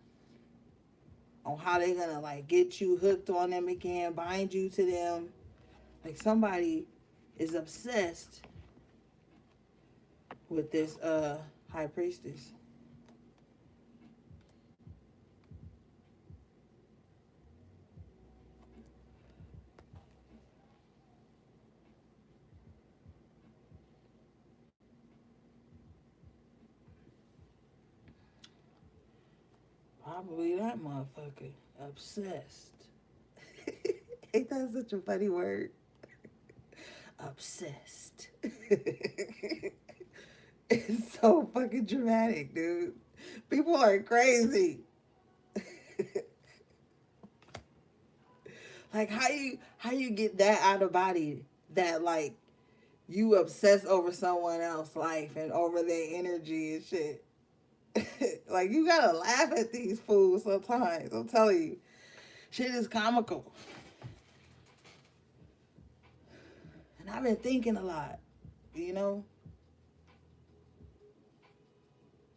on how they're gonna like get you hooked on them again, bind you to them. Like somebody is obsessed with this High Priestess. Probably that motherfucker. Obsessed. Ain't that such a funny word? Obsessed. It's so fucking dramatic, dude. People are crazy. Like how you get that out of body that like you obsess over someone else's life and over their energy and shit. Like you gotta laugh at these fools sometimes. I'm telling you, shit is comical. And I've been thinking a lot, you know,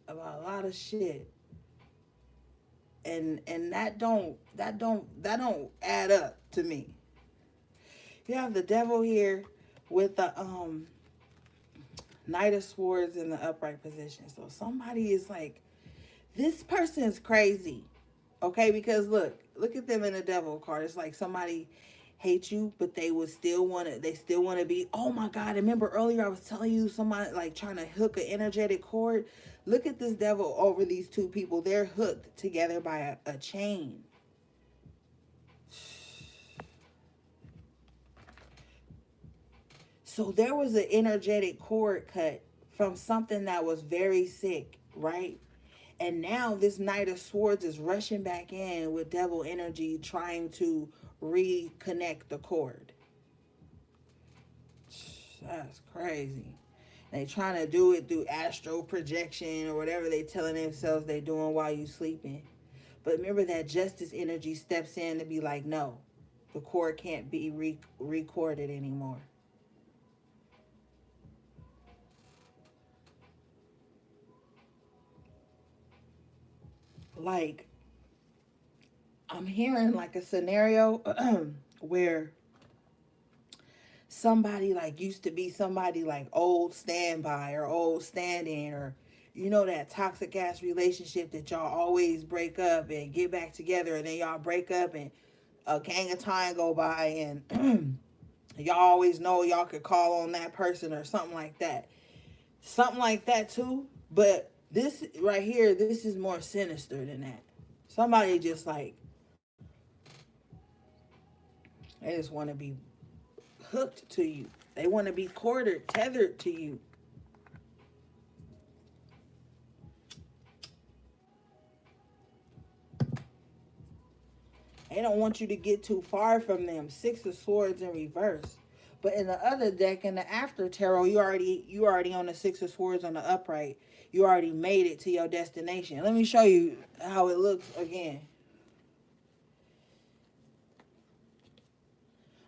about a lot of shit, and that don't add up to me. You have the devil here with the Knight of Swords in the upright position. So somebody is like, this person is crazy. Okay, because look at them in the devil card. It's like somebody hates you, but they still want to be, oh my God, remember earlier I was telling you somebody like trying to hook an energetic cord? Look at this devil over these two people. They're hooked together by a chain. So there was an energetic cord cut from something that was very sick, right? And now this Knight of Swords is rushing back in with devil energy trying to reconnect the cord. That's crazy. They trying to do it through astral projection or whatever they telling themselves they doing while you sleeping. But remember that justice energy steps in to be like, no, the cord can't be recorded anymore. Like, I'm hearing like a scenario where somebody like used to be somebody like old standby or old stand-in, or you know that toxic ass relationship that y'all always break up and get back together, and then y'all break up and a gang of time go by, and y'all always know y'all could call on that person or something like that too. But this right here, this is more sinister than that. Somebody just like, they just want to be hooked to you. They want to be quartered, tethered to you. They don't want you to get too far from them. Six of Swords in reverse. But in the other deck, in the after tarot, you already on the Six of Swords on the upright. You already made it to your destination. Let me show you how it looks again.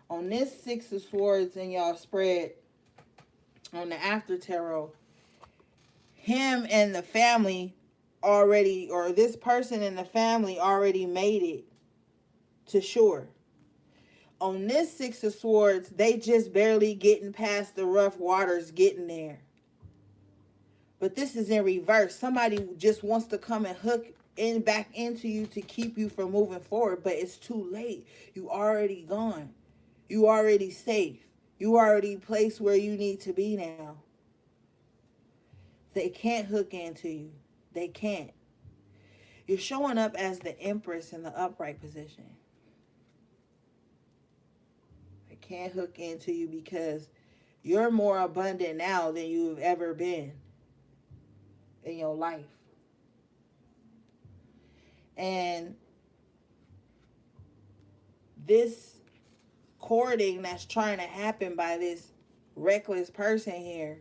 On this Six of Swords in y'all spread, on the after tarot, him and the family already, or this person in the family already made it to shore. On this Six of Swords, they just barely getting past the rough waters, getting there. But this is in reverse. Somebody just wants to come and hook in back into you to keep you from moving forward, but it's too late. You already gone. You already safe. You already placed where you need to be now. They can't hook into you. They can't. You're showing up as the Empress in the upright position. They can't hook into you because you're more abundant now than you've ever been in your life. And this courting that's trying to happen by this reckless person here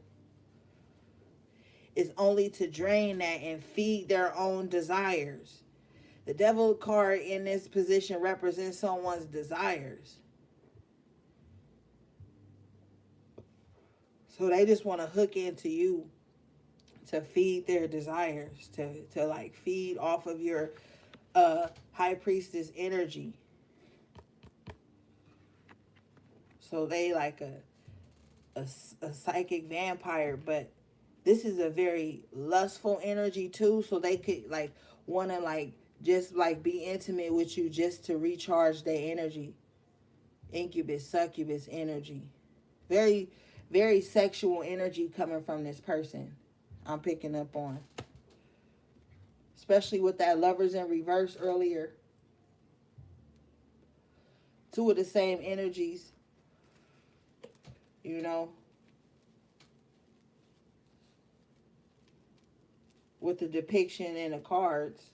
is only to drain that and feed their own desires. The devil card in this position represents someone's desires. So they just want to hook into you to feed their desires, to like feed off of your high priestess energy. So they like a psychic vampire, but this is a very lustful energy too. So they could like want to like just like be intimate with you just to recharge their energy. Incubus, succubus energy. Very, very sexual energy coming from this person. I'm picking up on. especially with that Lovers in reverse earlier. Two of the same energies, you know, with the depiction in the cards.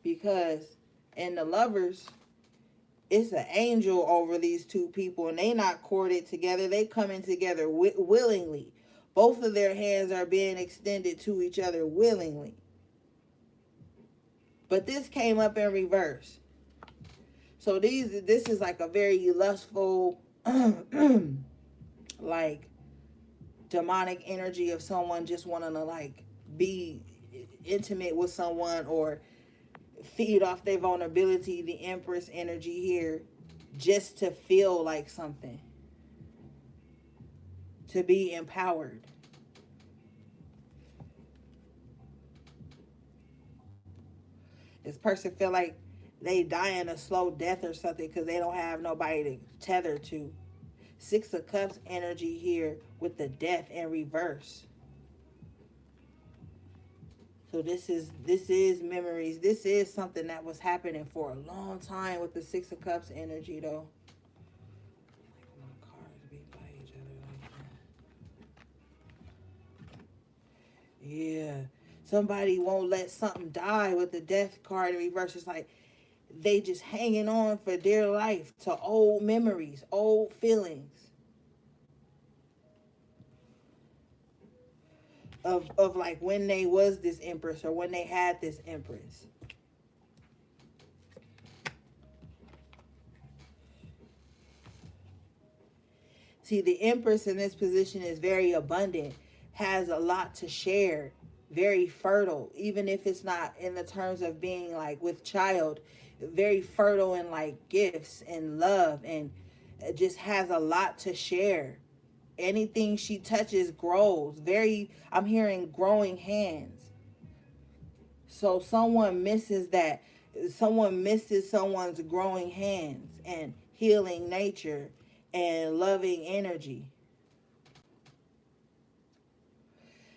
Because in the Lovers, it's an angel over these two people, and they not courted together. They coming together willingly. Both of their hands are being extended to each other willingly. But this came up in reverse. So this is like a very lustful, like demonic energy of someone just wanting to like be intimate with someone or feed off their vulnerability, the Empress energy here, just to feel like something, to be empowered. This person feel like they dying a slow death or something because they don't have nobody to tether to. Six of Cups energy here with the Death in reverse. So this is memories. This is something that was happening for a long time with the Six of Cups energy, though. Like my cards be by each other like that. Yeah. Somebody won't let something die with the Death card in reverse. It's like they just hanging on for dear life to old memories, old feelings of like when they was this Empress or when they had this Empress. See, the Empress in this position is very abundant, has a lot to share, very fertile, even if it's not in the terms of being like with child, very fertile in like gifts and love, and just has a lot to share. Anything she touches grows. I'm hearing growing hands. So someone misses that. Someone misses someone's growing hands and healing nature and loving energy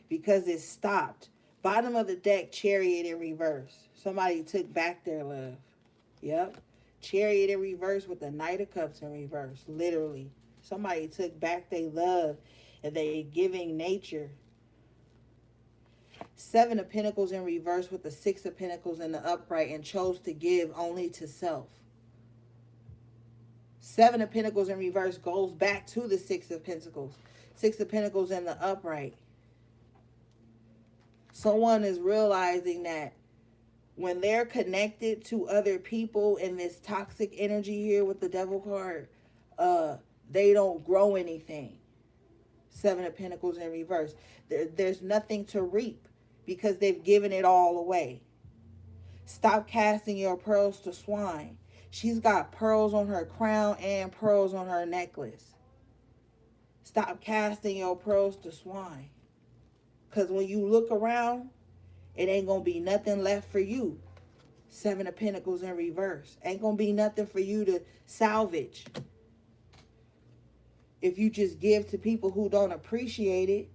because it stopped. Bottom of the deck, Chariot in reverse. Somebody took back their love. Yep. Chariot in reverse with the Knight of Cups in reverse. Literally. Somebody took back their love and they giving nature. Seven of Pentacles in reverse with the Six of Pentacles in the upright and chose to give only to self. Seven of Pentacles in reverse goes back to the Six of Pentacles. Six of Pentacles in the upright. Someone is realizing that when they're connected to other people in this toxic energy here with the Devil card, they don't grow anything. Seven of Pentacles in reverse. There's nothing to reap because they've given it all away. Stop casting your pearls to swine. She's got pearls on her crown and pearls on her necklace. Stop casting your pearls to swine. Because when you look around, it ain't going to be nothing left for you. Seven of Pentacles in reverse. Ain't going to be nothing for you to salvage. If you just give to people who don't appreciate it.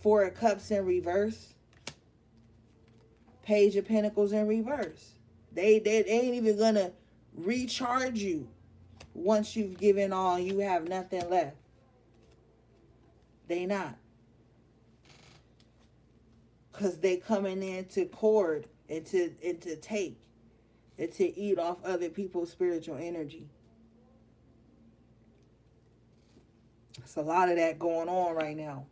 Four of Cups in reverse. Page of Pentacles in reverse. They ain't even going to recharge you. Once you've given all, you have nothing left. They not. Because they coming in to hoard and to take and to eat off other people's spiritual energy. It's a lot of that going on right now.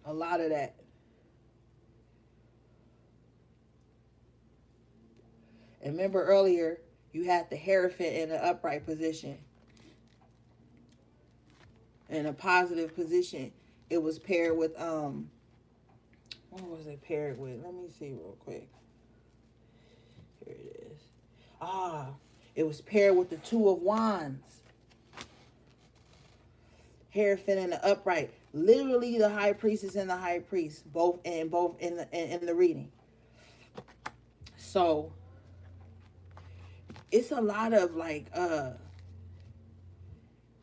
A lot of that. And remember earlier, you had the Hierophant in the upright position. In a positive position. It was paired with, what was it paired with? Let me see real quick. Here it is. It was paired with the Two of Wands. Hierophant in the upright. Literally the High Priestess and the High Priest. Both in the reading. So it's a lot of like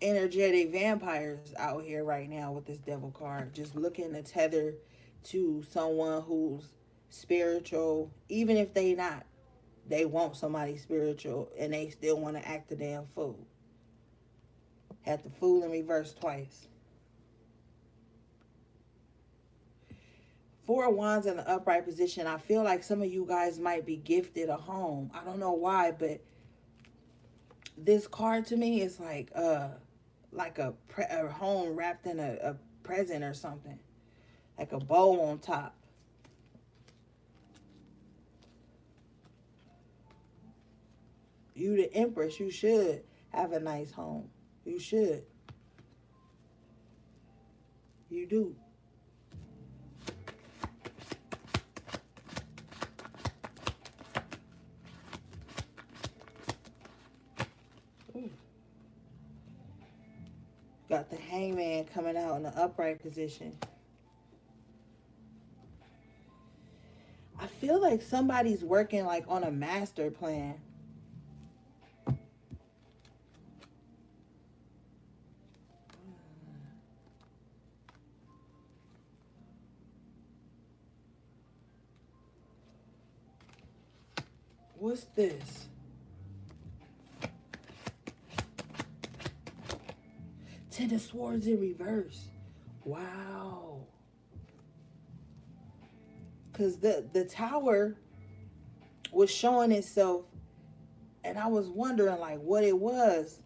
energetic vampires out here right now with this Devil card. Just looking to tether to someone who's spiritual, even if they not. They want somebody spiritual and they still want to act a damn fool. Had the fool in reverse twice. Four of Wands in the upright position. I feel like some of you guys might be gifted a home. I don't know why, but this card to me is like a home wrapped in a present or something. Like a bow on top. You the Empress. You should have a nice home. You should. You do. Ooh. Got the Hangman coming out in the upright position. I feel like somebody's working like on a master plan. What's this? Ten of Swords in reverse. Wow. Because the tower was showing itself, and I was wondering like what it was.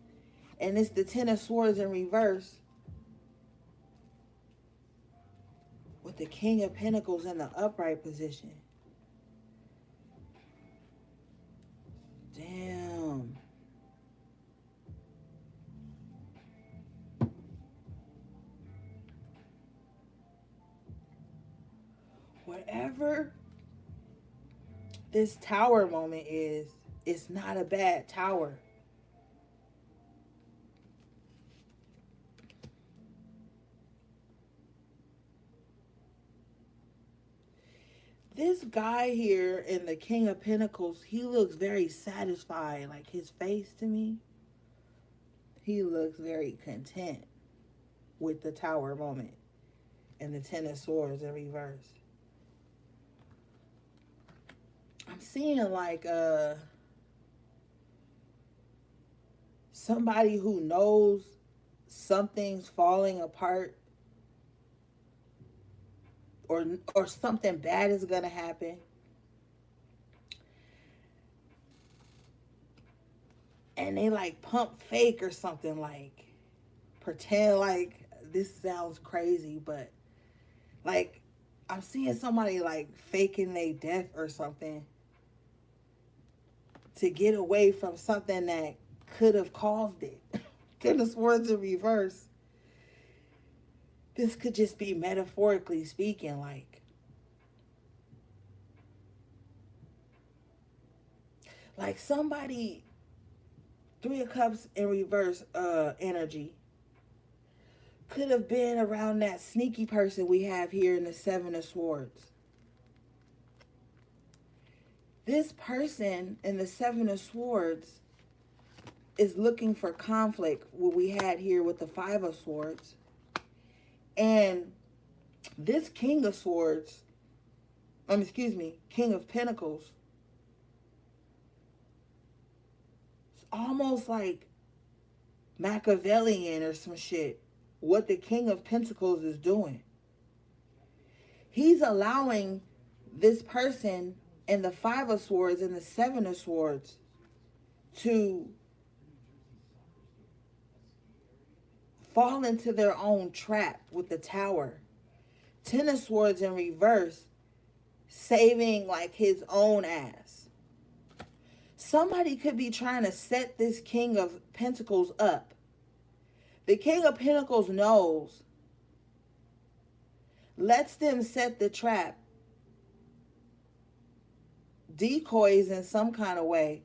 And it's the Ten of Swords in reverse with the King of Pentacles in the upright position. Damn. Whatever this tower moment is, it's not a bad tower. This guy here in the King of Pentacles, he looks very satisfied. Like his face to me, he looks very content with the tower moment and the Ten of Swords in reverse. I'm seeing like somebody who knows something's falling apart, or something bad is gonna happen, and they like pump fake or something, like pretend like, this sounds crazy, but like I'm seeing somebody like faking their death or something to get away from something that could have caused it. Ten of Swords in reverse. This could just be metaphorically speaking, like somebody, Three of Cups in reverse energy could have been around that sneaky person we have here in the Seven of Swords. This person in the Seven of Swords is looking for conflict, what we had here with the Five of Swords. And this King of Swords, King of Pentacles, it's almost like Machiavellian or some shit, what the King of Pentacles is doing. He's allowing this person in the Five of Swords and the Seven of Swords to fall into their own trap with the Tower. Ten of Swords in reverse, saving like his own ass. Somebody could be trying to set this King of Pentacles up. The King of Pentacles knows, lets them set the trap, decoys in some kind of way,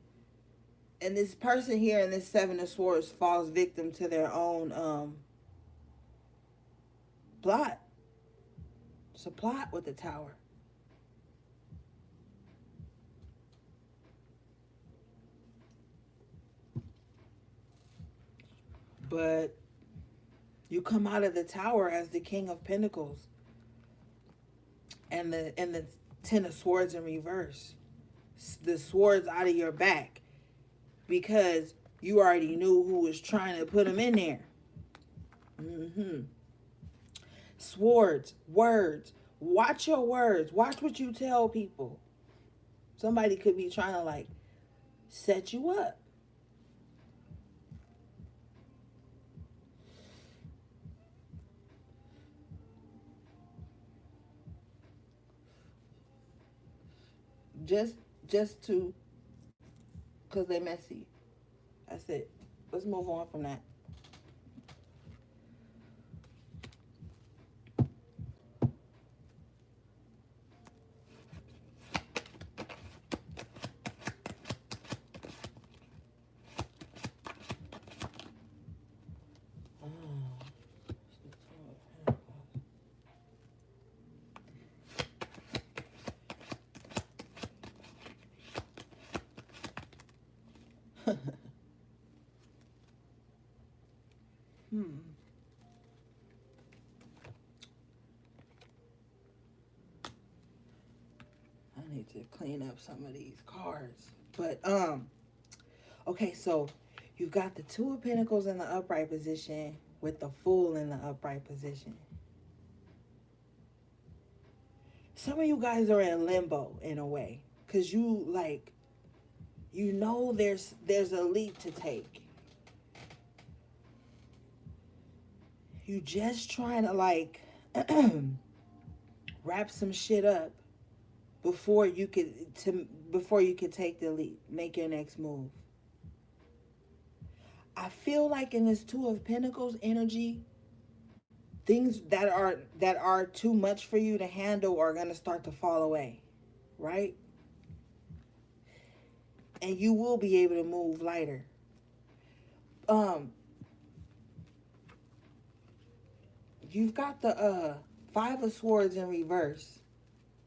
and this person here in this Seven of Swords falls victim to their own plot. It's a plot with the Tower. But you come out of the Tower as the King of Pentacles. And the Ten of Swords in reverse. The swords out of your back because you already knew who was trying to put them in there. Swords, words. Watch your words. Watch what you tell people. Somebody could be trying to like set you up. Just to, because they're messy. That's it. Let's move on from that. I need to clean up some of these cards. But okay, so you've got the Two of Pentacles in the upright position with the Fool in the upright position. Some of you guys are in limbo in a way, because you like, you know there's a leap to take. You just trying to like wrap some shit up before you could take the leap, make your next move. I feel like in this Two of Pentacles energy, things that are too much for you to handle are going to start to fall away, right? And you will be able to move lighter. You've got the Five of Swords in reverse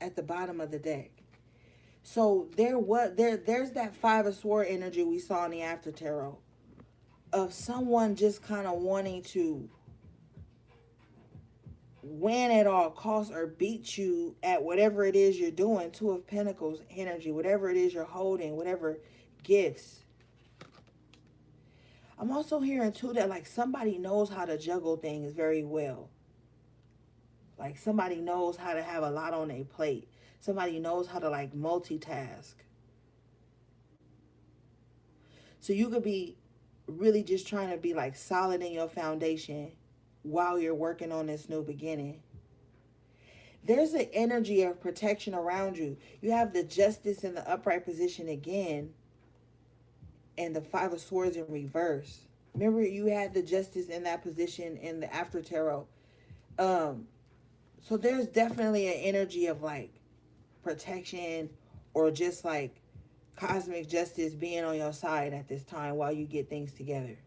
at the bottom of the deck. So there's that Five of Swords energy we saw in the After Tarot of someone just kind of wanting to win at all costs or beat you at whatever it is you're doing. Two of Pentacles energy, whatever it is you're holding, whatever gifts. I'm also hearing too that like somebody knows how to juggle things very well. Like somebody knows how to have a lot on their plate. Somebody knows how to like multitask. So you could be really just trying to be like solid in your foundation while you're working on this new beginning. There's an energy of protection around you. You have the Justice in the upright position again, and the Five of Swords in reverse. Remember, you had the Justice in that position in the After Tarot. So there's definitely an energy of like protection or just like cosmic justice being on your side at this time while you get things together.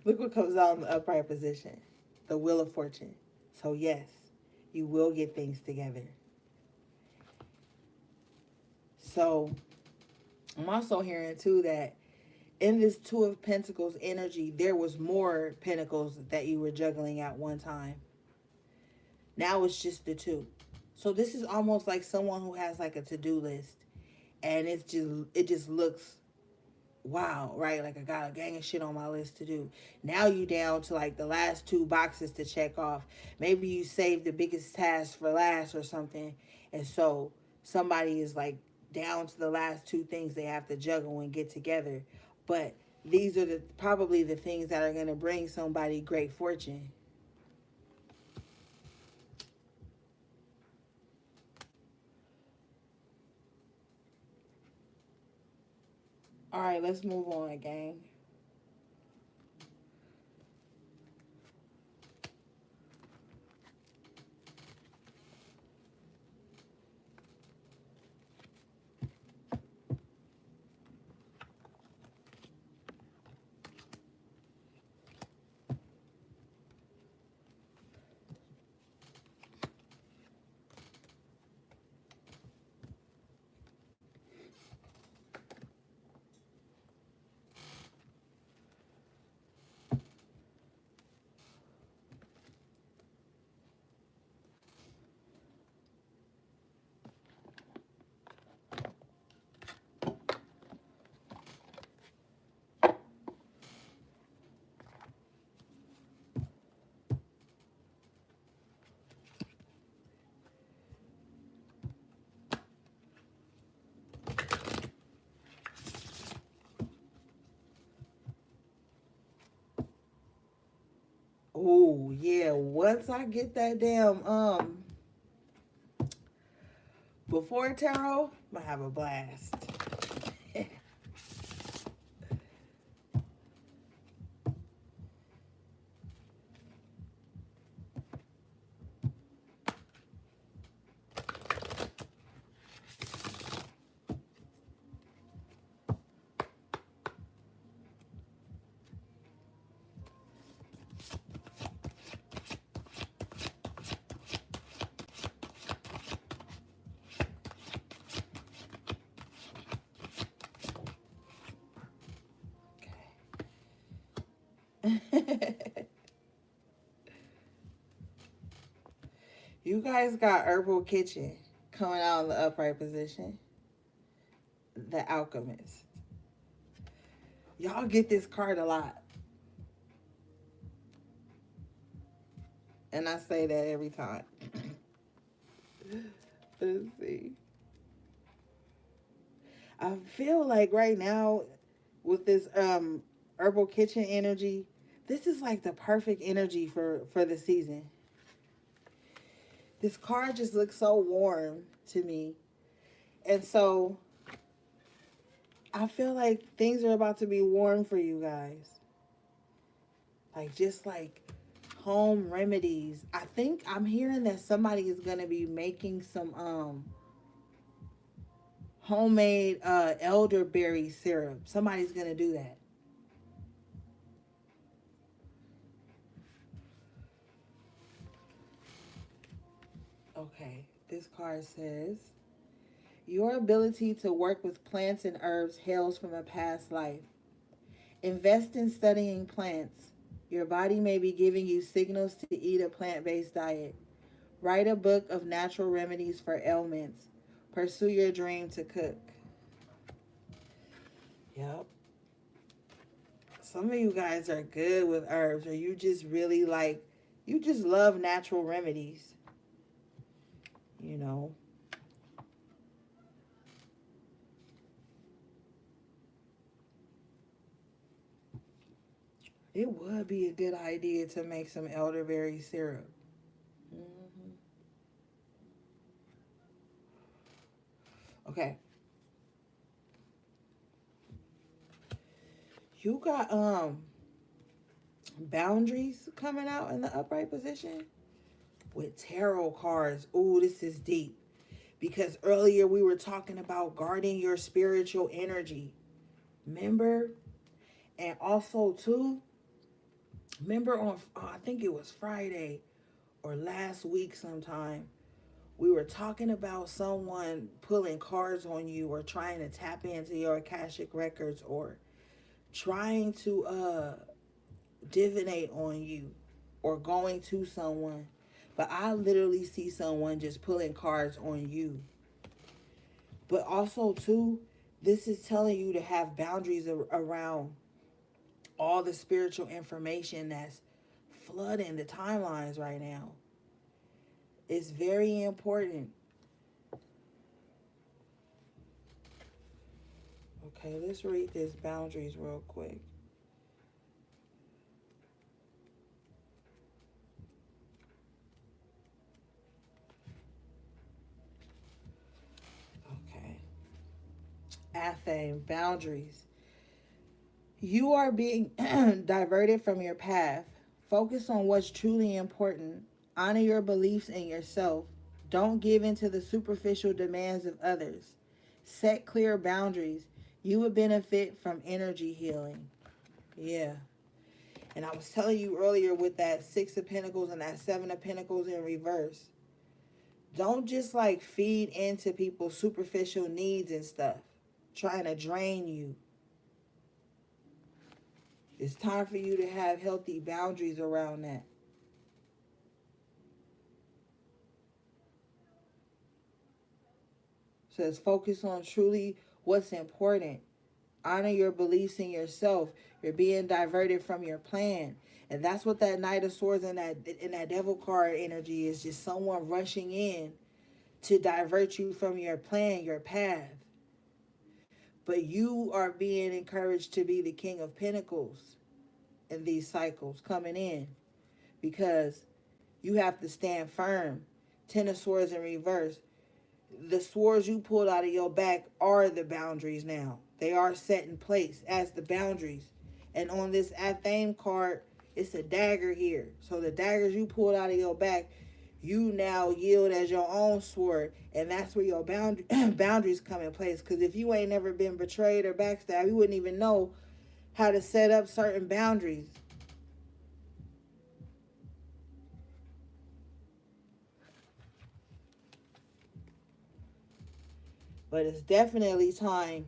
Look what comes out in the upright position. The Wheel of Fortune. So yes, you will get things together. So I'm also hearing too that in this Two of Pentacles energy, there was more pentacles that you were juggling at one time. Now it's just the two. So this is almost like someone who has like a to-do list, and it just looks wow, right? Like I got a gang of shit on my list to do. Now you down to like the last two boxes to check off. Maybe you saved the biggest task for last or something. And so somebody is like down to the last two things they have to juggle and get together. But these are probably the things that are going to bring somebody great fortune. All right, let's move on, gang. Oh yeah, once I get that damn before tarot, I'm gonna have a blast. You guys got Herbal Kitchen coming out in the upright position. The Alchemist. Y'all get this card a lot. And I say that every time. Let's see. I feel like right now with this Herbal Kitchen energy, this is like the perfect energy for the season. This card just looks so warm to me. And so I feel like things are about to be warm for you guys. Like just like home remedies. I think I'm hearing that somebody is going to be making some homemade elderberry syrup. Somebody's going to do that. Okay. This card says your ability to work with plants and herbs hails from a past life. Invest in studying plants. Your body may be giving you signals to eat a plant based diet. Write a book of natural remedies for ailments. Pursue your dream to cook. Yep. Some of you guys are good with herbs, or you just really like, you just love natural remedies. You know, it would be a good idea to make some elderberry syrup. Hmm. Okay. You got boundaries coming out in the upright position with tarot cards. Ooh, this is deep. Because earlier we were talking about guarding your spiritual energy. Remember? And also too, remember on I think it was Friday or last week sometime, we were talking about someone pulling cards on you or trying to tap into your Akashic records or trying to divinate on you or going to someone. But I literally see someone just pulling cards on you. But also too, this is telling you to have boundaries around all the spiritual information that's flooding the timelines right now. It's very important. Okay, let's read this boundaries real quick. Okay. Athame, boundaries. You are being diverted from your path. Focus on what's truly important. Honor your beliefs in yourself. Don't give in to the superficial demands of others. Set clear boundaries. You would benefit from energy healing. Yeah. And I was telling you earlier with that Six of Pentacles and that Seven of Pentacles in reverse. Don't just like feed into people's superficial needs and stuff, trying to drain you. It's time for you to have healthy boundaries around that. So it's focus on truly what's important. Honor your beliefs in yourself. You're being diverted from your plan. And that's what that Knight of Swords and that Devil card energy is, just someone rushing in to divert you from your plan, your path. But you are being encouraged to be the King of Pentacles in these cycles coming in. because you have to stand firm. Ten of Swords in reverse. The swords you pulled out of your back are the boundaries now. They are set in place as the boundaries. And on this Athame card, it's a dagger here. So the daggers you pulled out of your back, you now yield as your own sword. And that's where your boundaries come in place. Because if you ain't never been betrayed or backstabbed, you wouldn't even know how to set up certain boundaries. But it's definitely time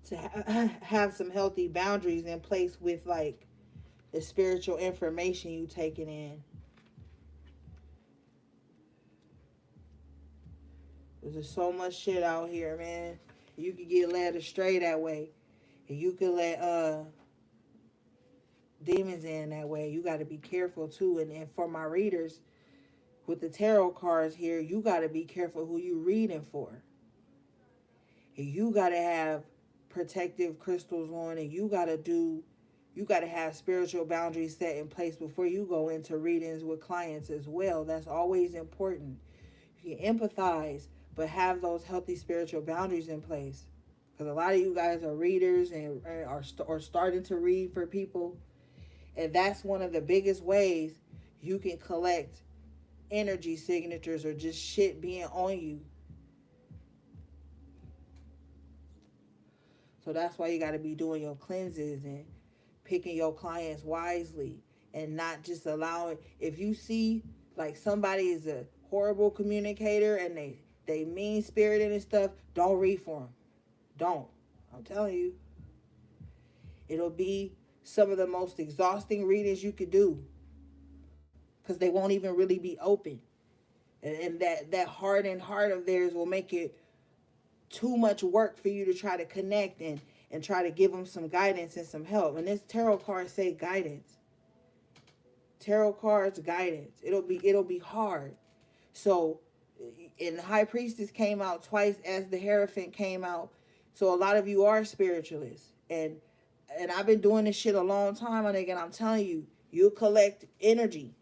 to have some healthy boundaries in place with like the spiritual information you taking in. There's so much shit out here, man. You could get led astray that way. And you could let demons in that way. You got to be careful too. And for my readers, with the tarot cards here, you got to be careful who you reading for. And you got to have protective crystals on, and you got to have spiritual boundaries set in place before you go into readings with clients as well. That's always important. You can empathize, but have those healthy spiritual boundaries in place. Because a lot of you guys are readers and are starting to read for people. And that's one of the biggest ways you can collect energy signatures or just shit being on you. So that's why you got to be doing your cleanses and picking your clients wisely and not just allowing, if you see like somebody is a horrible communicator and they mean spirited and stuff, don't read for them. Don't. I'm telling you. It'll be some of the most exhausting readings you could do because they won't even really be open. And that hardened heart of theirs will make it too much work for you to try to connect and try to give them some guidance and some help. And this tarot card say guidance. Tarot cards guidance. It'll be hard. So, and the High Priestess came out twice as the Hierophant came out. So a lot of you are spiritualists. And I've been doing this shit a long time, my nigga, and I'm telling you, you collect energy.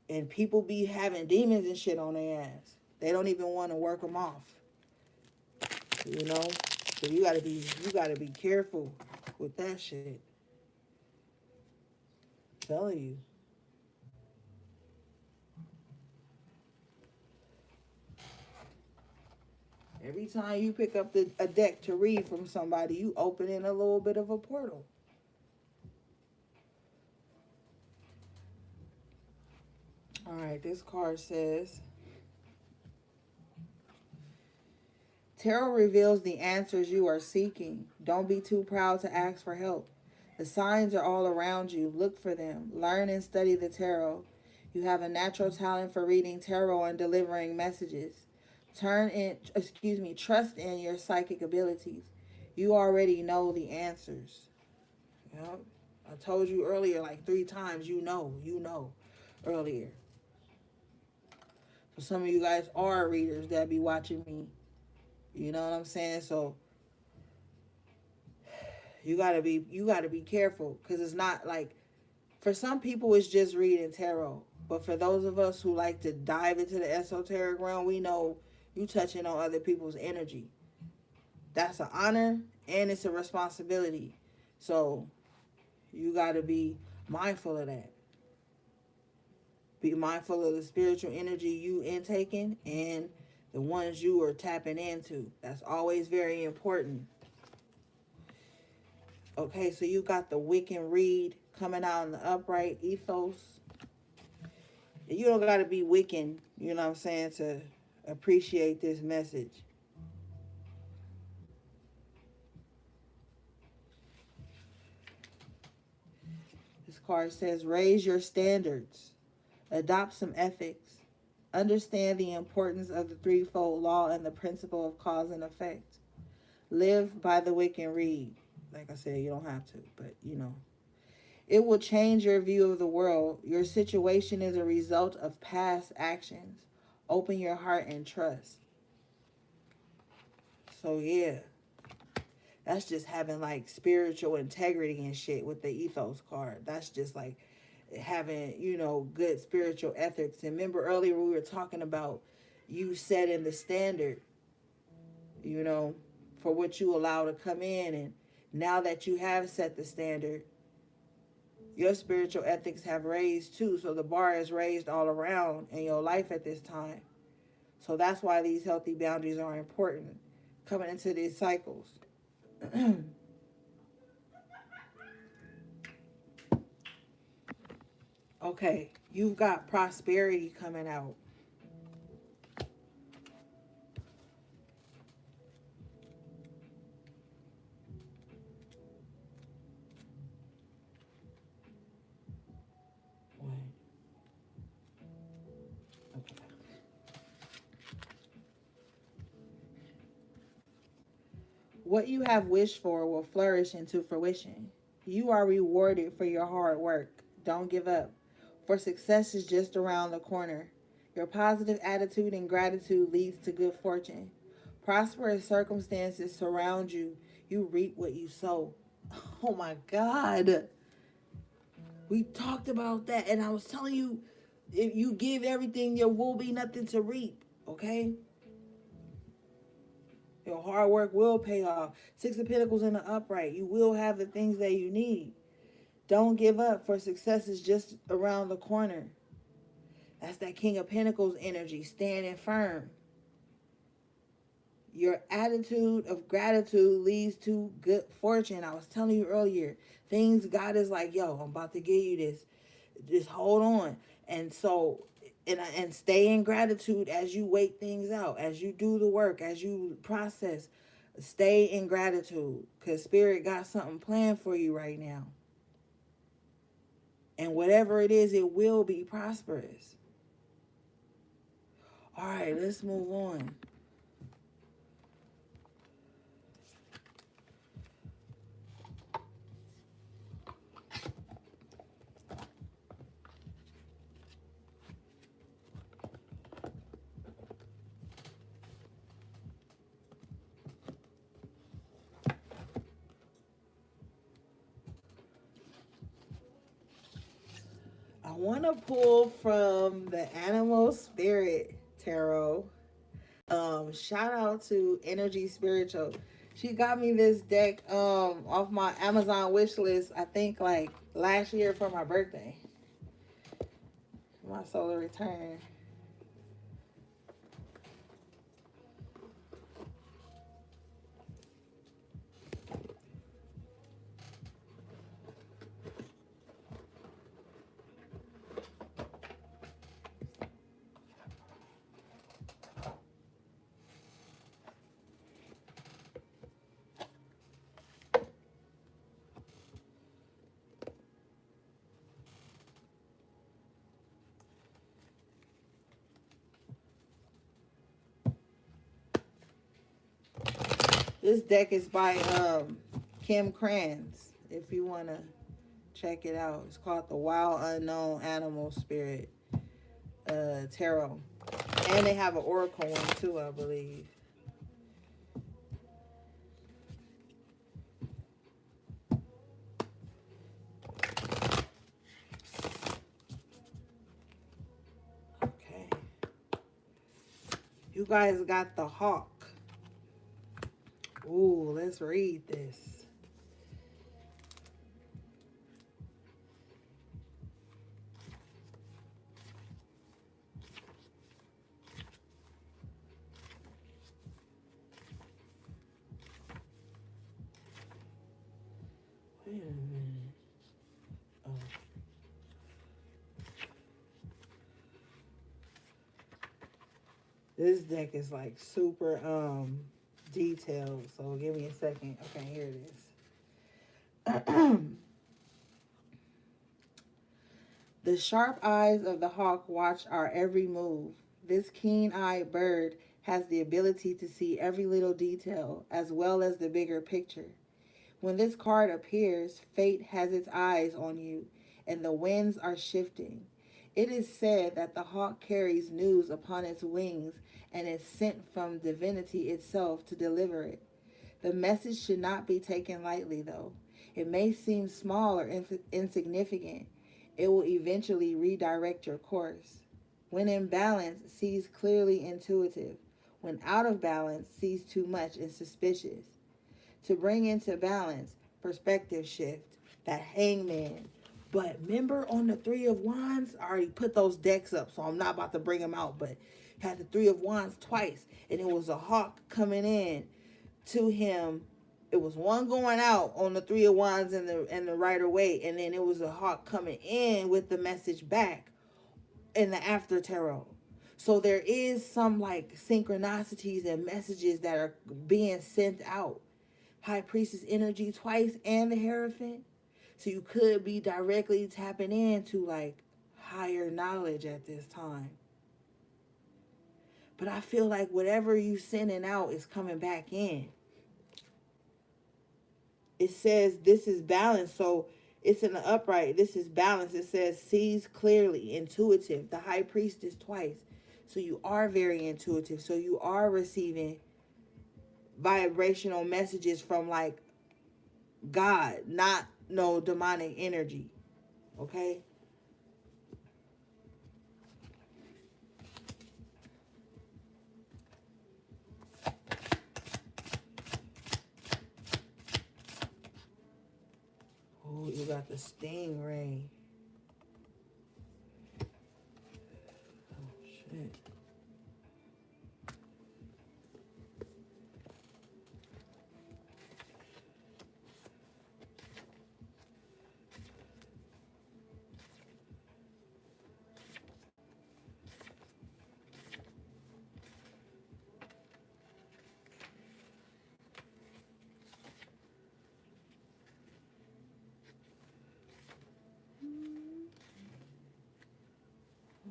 And people be having demons and shit on their ass. They don't even want to work them off. You know? So you gotta be careful with that shit. I'm telling you. Every time you pick up a deck to read from somebody, you open in a little bit of a portal. All right, this card says, Tarot reveals the answers you are seeking. Don't be too proud to ask for help. The signs are all around you. Look for them. Learn and study the tarot. You have a natural talent for reading tarot and delivering messages. Trust in your psychic abilities. You already know the answers. Yep. I told you earlier like 3 times, you know earlier. So some of you guys are readers that be watching me. You know what I'm saying? So you gotta be careful, because it's not like, for some people it's just reading tarot, but for those of us who like to dive into the esoteric realm, we know you touching on other people's energy. That's an honor and it's a responsibility. So you gotta be mindful of that. Be mindful of the spiritual energy you intaking and the ones you are tapping into. That's always very important. Okay, so you got the Wiccan Reed coming out in the upright ethos. You don't got to be Wiccan, you know what I'm saying, to appreciate this message. This card says, raise your standards. Adopt some ethics. Understand the importance of the threefold law and the principle of cause and effect. Live by the Wiccan Reed. Like I said, you don't have to, but you know. It will change your view of the world. Your situation is a result of past actions. Open your heart and trust. So yeah, That's just having like spiritual integrity and shit with the ethos card. That's just like having, good spiritual ethics. And remember earlier we were talking about you setting the standard, you know, for what you allow to come in. And now that you have set the standard, your spiritual ethics have raised too. So the bar is raised all around in your life at this time. So that's why these healthy boundaries are important coming into these cycles. Okay, you've got prosperity coming out. Okay. What you have wished for will flourish into fruition. You are rewarded for your hard work. Don't give up, for success is just around the corner. Your positive attitude and gratitude leads to good fortune. Prosperous circumstances surround you. You reap what you sow. Oh my God. We talked about that, and I was telling you, if you give everything, there will be nothing to reap. Okay? Your hard work will pay off. Six of Pentacles in the upright. You will have the things that you need. Don't give up, for success is just around the corner. That's that King of Pentacles energy, standing firm. Your attitude of gratitude leads to good fortune. I was telling you earlier, things God is like, yo, I'm about to give you this. Just hold on. And so, and stay in gratitude as you wait things out, as you do the work, as you process. Stay in gratitude, because Spirit got something planned for you right now. And whatever it is, it will be prosperous. All right, let's move on. I want to pull from the Animal Spirit Tarot. Shout out to Energy Spiritual. She got me this deck off my Amazon wish list, I think like last year for my birthday. My solar return. This deck is by Kim Kranz. If you wanna check it out, it's called the Wild Unknown Animal Spirit Tarot, and they have an Oracle one too, I believe. Okay, you guys got the Hawk. Ooh, let's read this. Wait a minute. Oh. This deck is like super detailed, so give me a second. Okay, here it is. The sharp eyes of the hawk watch our every move. This keen-eyed bird has the ability to see every little detail as well as the bigger picture. When this card appears, fate has its eyes on you, and the winds are shifting. It is said that the hawk carries news upon its wings and is sent from divinity itself to deliver it. The message should not be taken lightly, though. It may seem small or insignificant. It will eventually redirect your course. When in balance, sees clearly intuitive. When out of balance, sees too much and suspicious. To bring into balance, perspective shift, that hangman. But remember on the Three of Wands, I already put those decks up, so I'm not about to bring them out, but had the Three of Wands twice, and it was a hawk coming in to him. It was one going out on the Three of Wands and the Rider Waite, and then it was a hawk coming in with the message back in the after tarot. So there is some like synchronicities and messages that are being sent out. High Priestess energy twice and the Hierophant. So you could be directly tapping into like higher knowledge at this time. But I feel like whatever you sending out is coming back in. It says this is balance. So it's in the upright. This is balance. It says sees clearly, intuitive. The High Priestess twice. So you are very intuitive. So you are receiving vibrational messages from like God, not no demonic energy. Okay? Oh, you got the stingray. Oh, shit.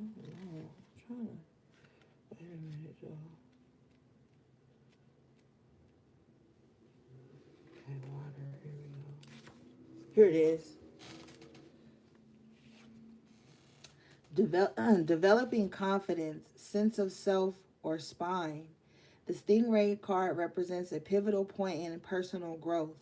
Oh, no. I'm trying to... Wait a minute, y'all. Okay, water. Here we go. Here it is. Developing confidence, sense of self, or spine. The Stingray card represents a pivotal point in personal growth.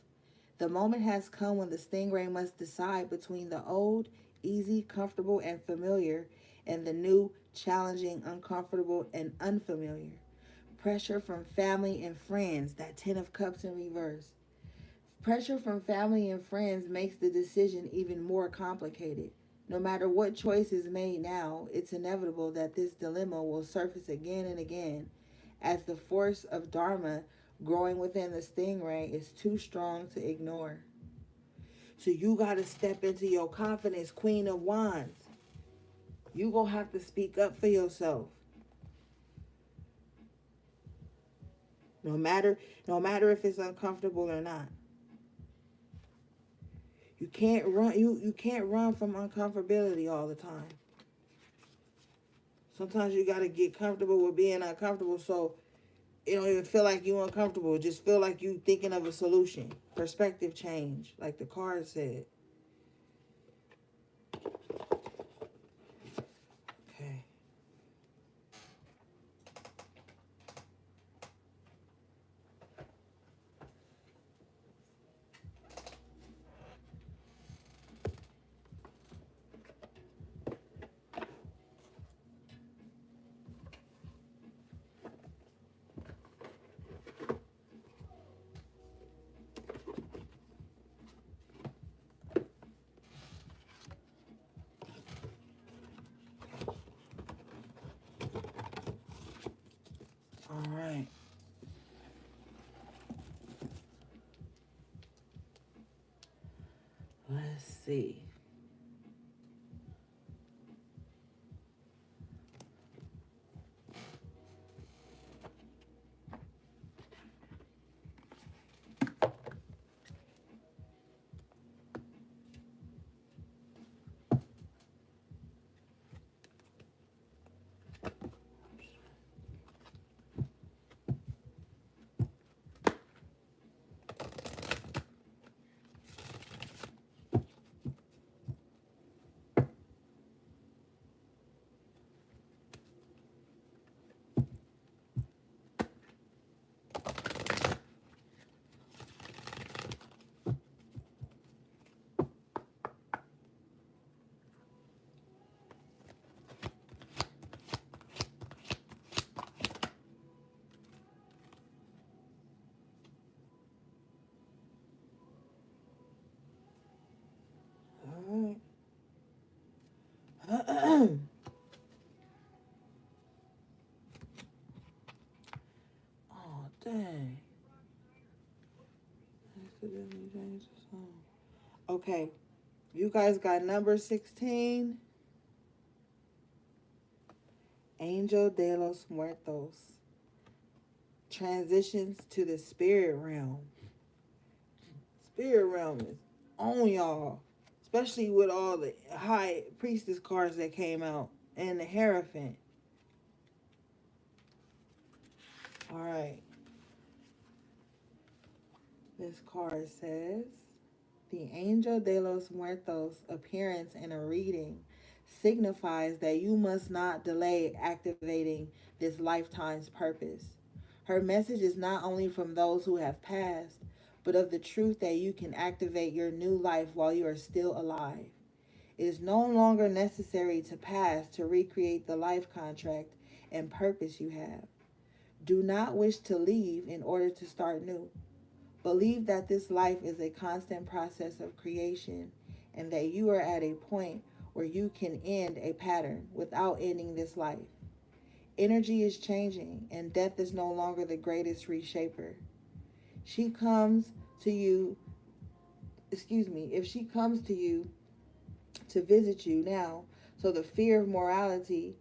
The moment has come when the Stingray must decide between the old, easy, comfortable, and familiar, and the new, challenging, uncomfortable, and unfamiliar. Pressure from family and friends, that Ten of Cups in reverse. Pressure from family and friends makes the decision even more complicated. No matter what choice is made now, it's inevitable that this dilemma will surface again and again, as the force of Dharma growing within the Stingray is too strong to ignore. So you got to step into your confidence, Queen of Wands. You going to have to speak up for yourself. No matter if it's uncomfortable or not. You can't run you can't run from uncomfortability all the time. Sometimes you got to get comfortable with being uncomfortable, so it don't even feel like you're uncomfortable. Just feel like you thinking of a solution. Perspective change, like the card said. Okay. All right. Let's see. Okay. You guys got number 16. Angel de los Muertos. Transitions to the spirit realm. Spirit realm is on y'all. Especially with all the high priestess cards that came out. And the Hierophant. Alright. This card says, the Angel de los Muertos appearance in a reading signifies that you must not delay activating this lifetime's purpose. Her message is not only from those who have passed, but of the truth that you can activate your new life while you are still alive. It is no longer necessary to pass to recreate the life contract and purpose you have. Do not wish to leave in order to start new. Believe that this life is a constant process of creation and that you are at a point where you can end a pattern without ending this life. Energy is changing and death is no longer the greatest reshaper. She comes to you, if she comes to you to visit you now, so the fear of mortality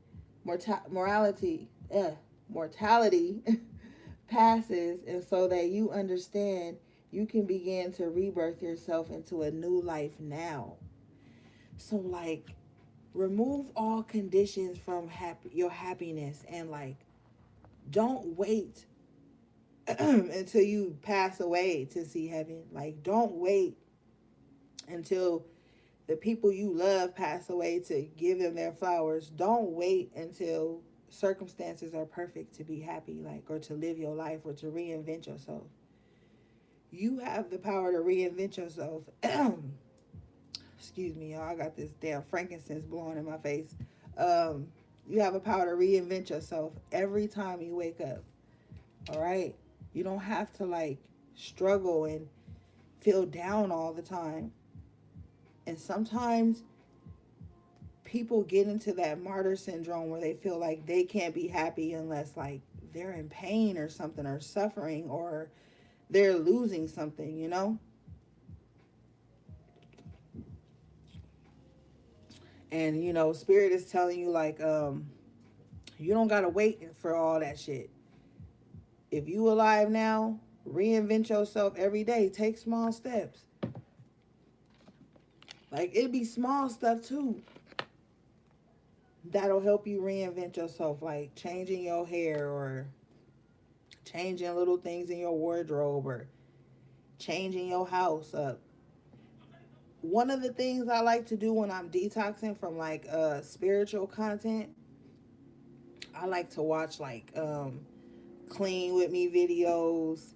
passes, and so that you understand you can begin to rebirth yourself into a new life now. So like, remove all conditions from your happiness, and like, don't wait until you pass away to see heaven. Like, don't wait until the people you love pass away to give them their flowers. Don't wait until circumstances are perfect to be happy, like, or to live your life, or to reinvent yourself. You have the power to reinvent yourself. Excuse me, y'all. I got this damn frankincense blowing in my face. You have a power to reinvent yourself every time you wake up. All right? You don't have to like struggle and feel down all the time. And sometimes people get into that martyr syndrome where they feel like they can't be happy unless like they're in pain or something, or suffering, or they're losing something, you know? And you know, spirit is telling you like, you don't gotta wait for all that shit. If you alive now, reinvent yourself every day. Take small steps. Like, it'd be small stuff too that'll help you reinvent yourself, like changing your hair, or changing little things in your wardrobe, or changing your house up. One of the things I like to do when I'm detoxing from like spiritual content, I like to watch like clean with me videos.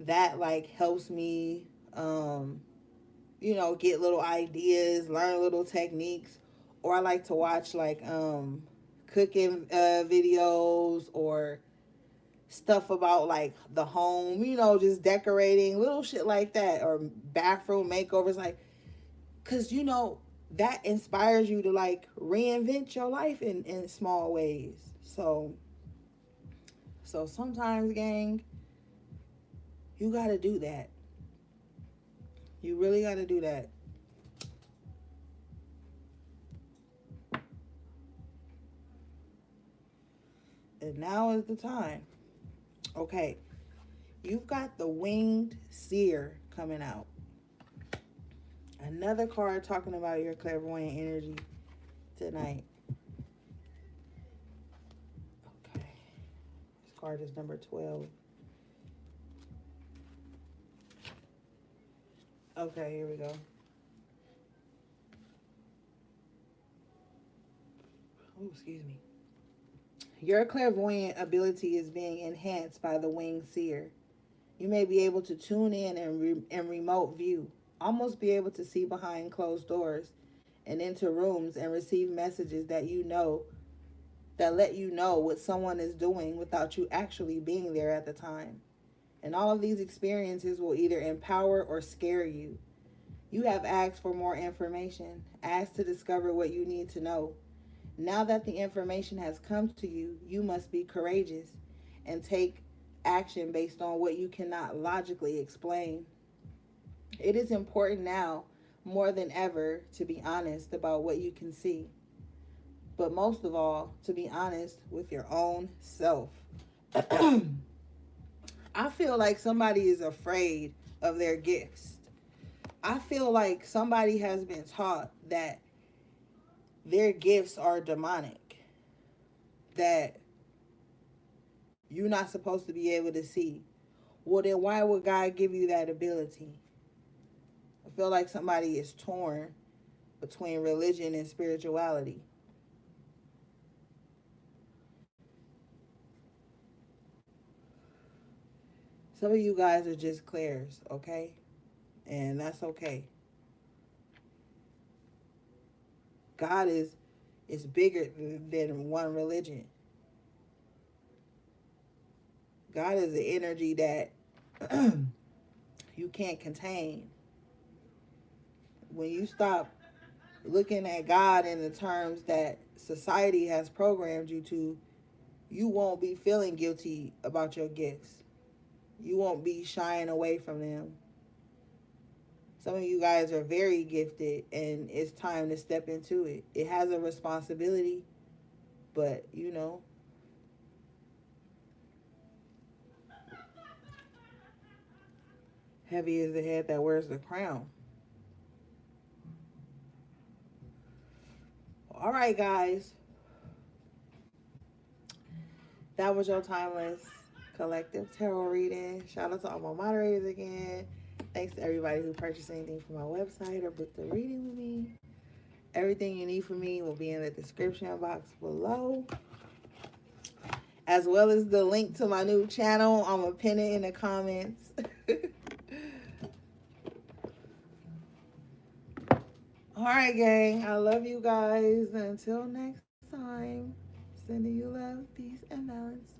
That like helps me get little ideas, learn little techniques. Or I like to watch like cooking videos, or stuff about like the home, just decorating, little shit like that, or bathroom makeovers, like, cuz that inspires you to like reinvent your life in small ways. So sometimes, gang, you got to do that. You really got to do that. And now is the time. Okay. You've got the Winged Seer coming out. Another card talking about your clairvoyant energy tonight. Okay. This card is number 12. Okay, here we go. Oh, excuse me. Your clairvoyant ability is being enhanced by the Winged Seer. You may be able to tune in and remote view, almost be able to see behind closed doors and into rooms, and receive messages that let you know what someone is doing without you actually being there at the time. And all of these experiences will either empower or scare you. You have asked for more information, asked to discover what you need to know. Now that the information has come to you, you must be courageous and take action based on what you cannot logically explain. It is important now, more than ever to be honest about what you can see. But most of all, to be honest with your own self. I feel like somebody is afraid of their gifts. I feel like somebody has been taught that their gifts are demonic, that you're not supposed to be able to see. Well, then why would God give you that ability? I feel like somebody is torn between religion and spirituality. Some of you guys are just clairs, okay? And that's okay. God is bigger than one religion. God is the energy that you can't contain. When you stop looking at God in the terms that society has programmed you to, you won't be feeling guilty about your gifts. You won't be shying away from them. Some of you guys are very gifted and it's time to step into it. It has a responsibility, but heavy is the head that wears the crown. All right, guys. That was your timeless collective tarot reading. Shout out to all my moderators again. Thanks to everybody who purchased anything from my website or booked a reading with me. Everything you need from me will be in the description box below, as well as the link to my new channel. I'm going to pin it in the comments. All right, gang. I love you guys. Until next time, sending you love, peace, and balance.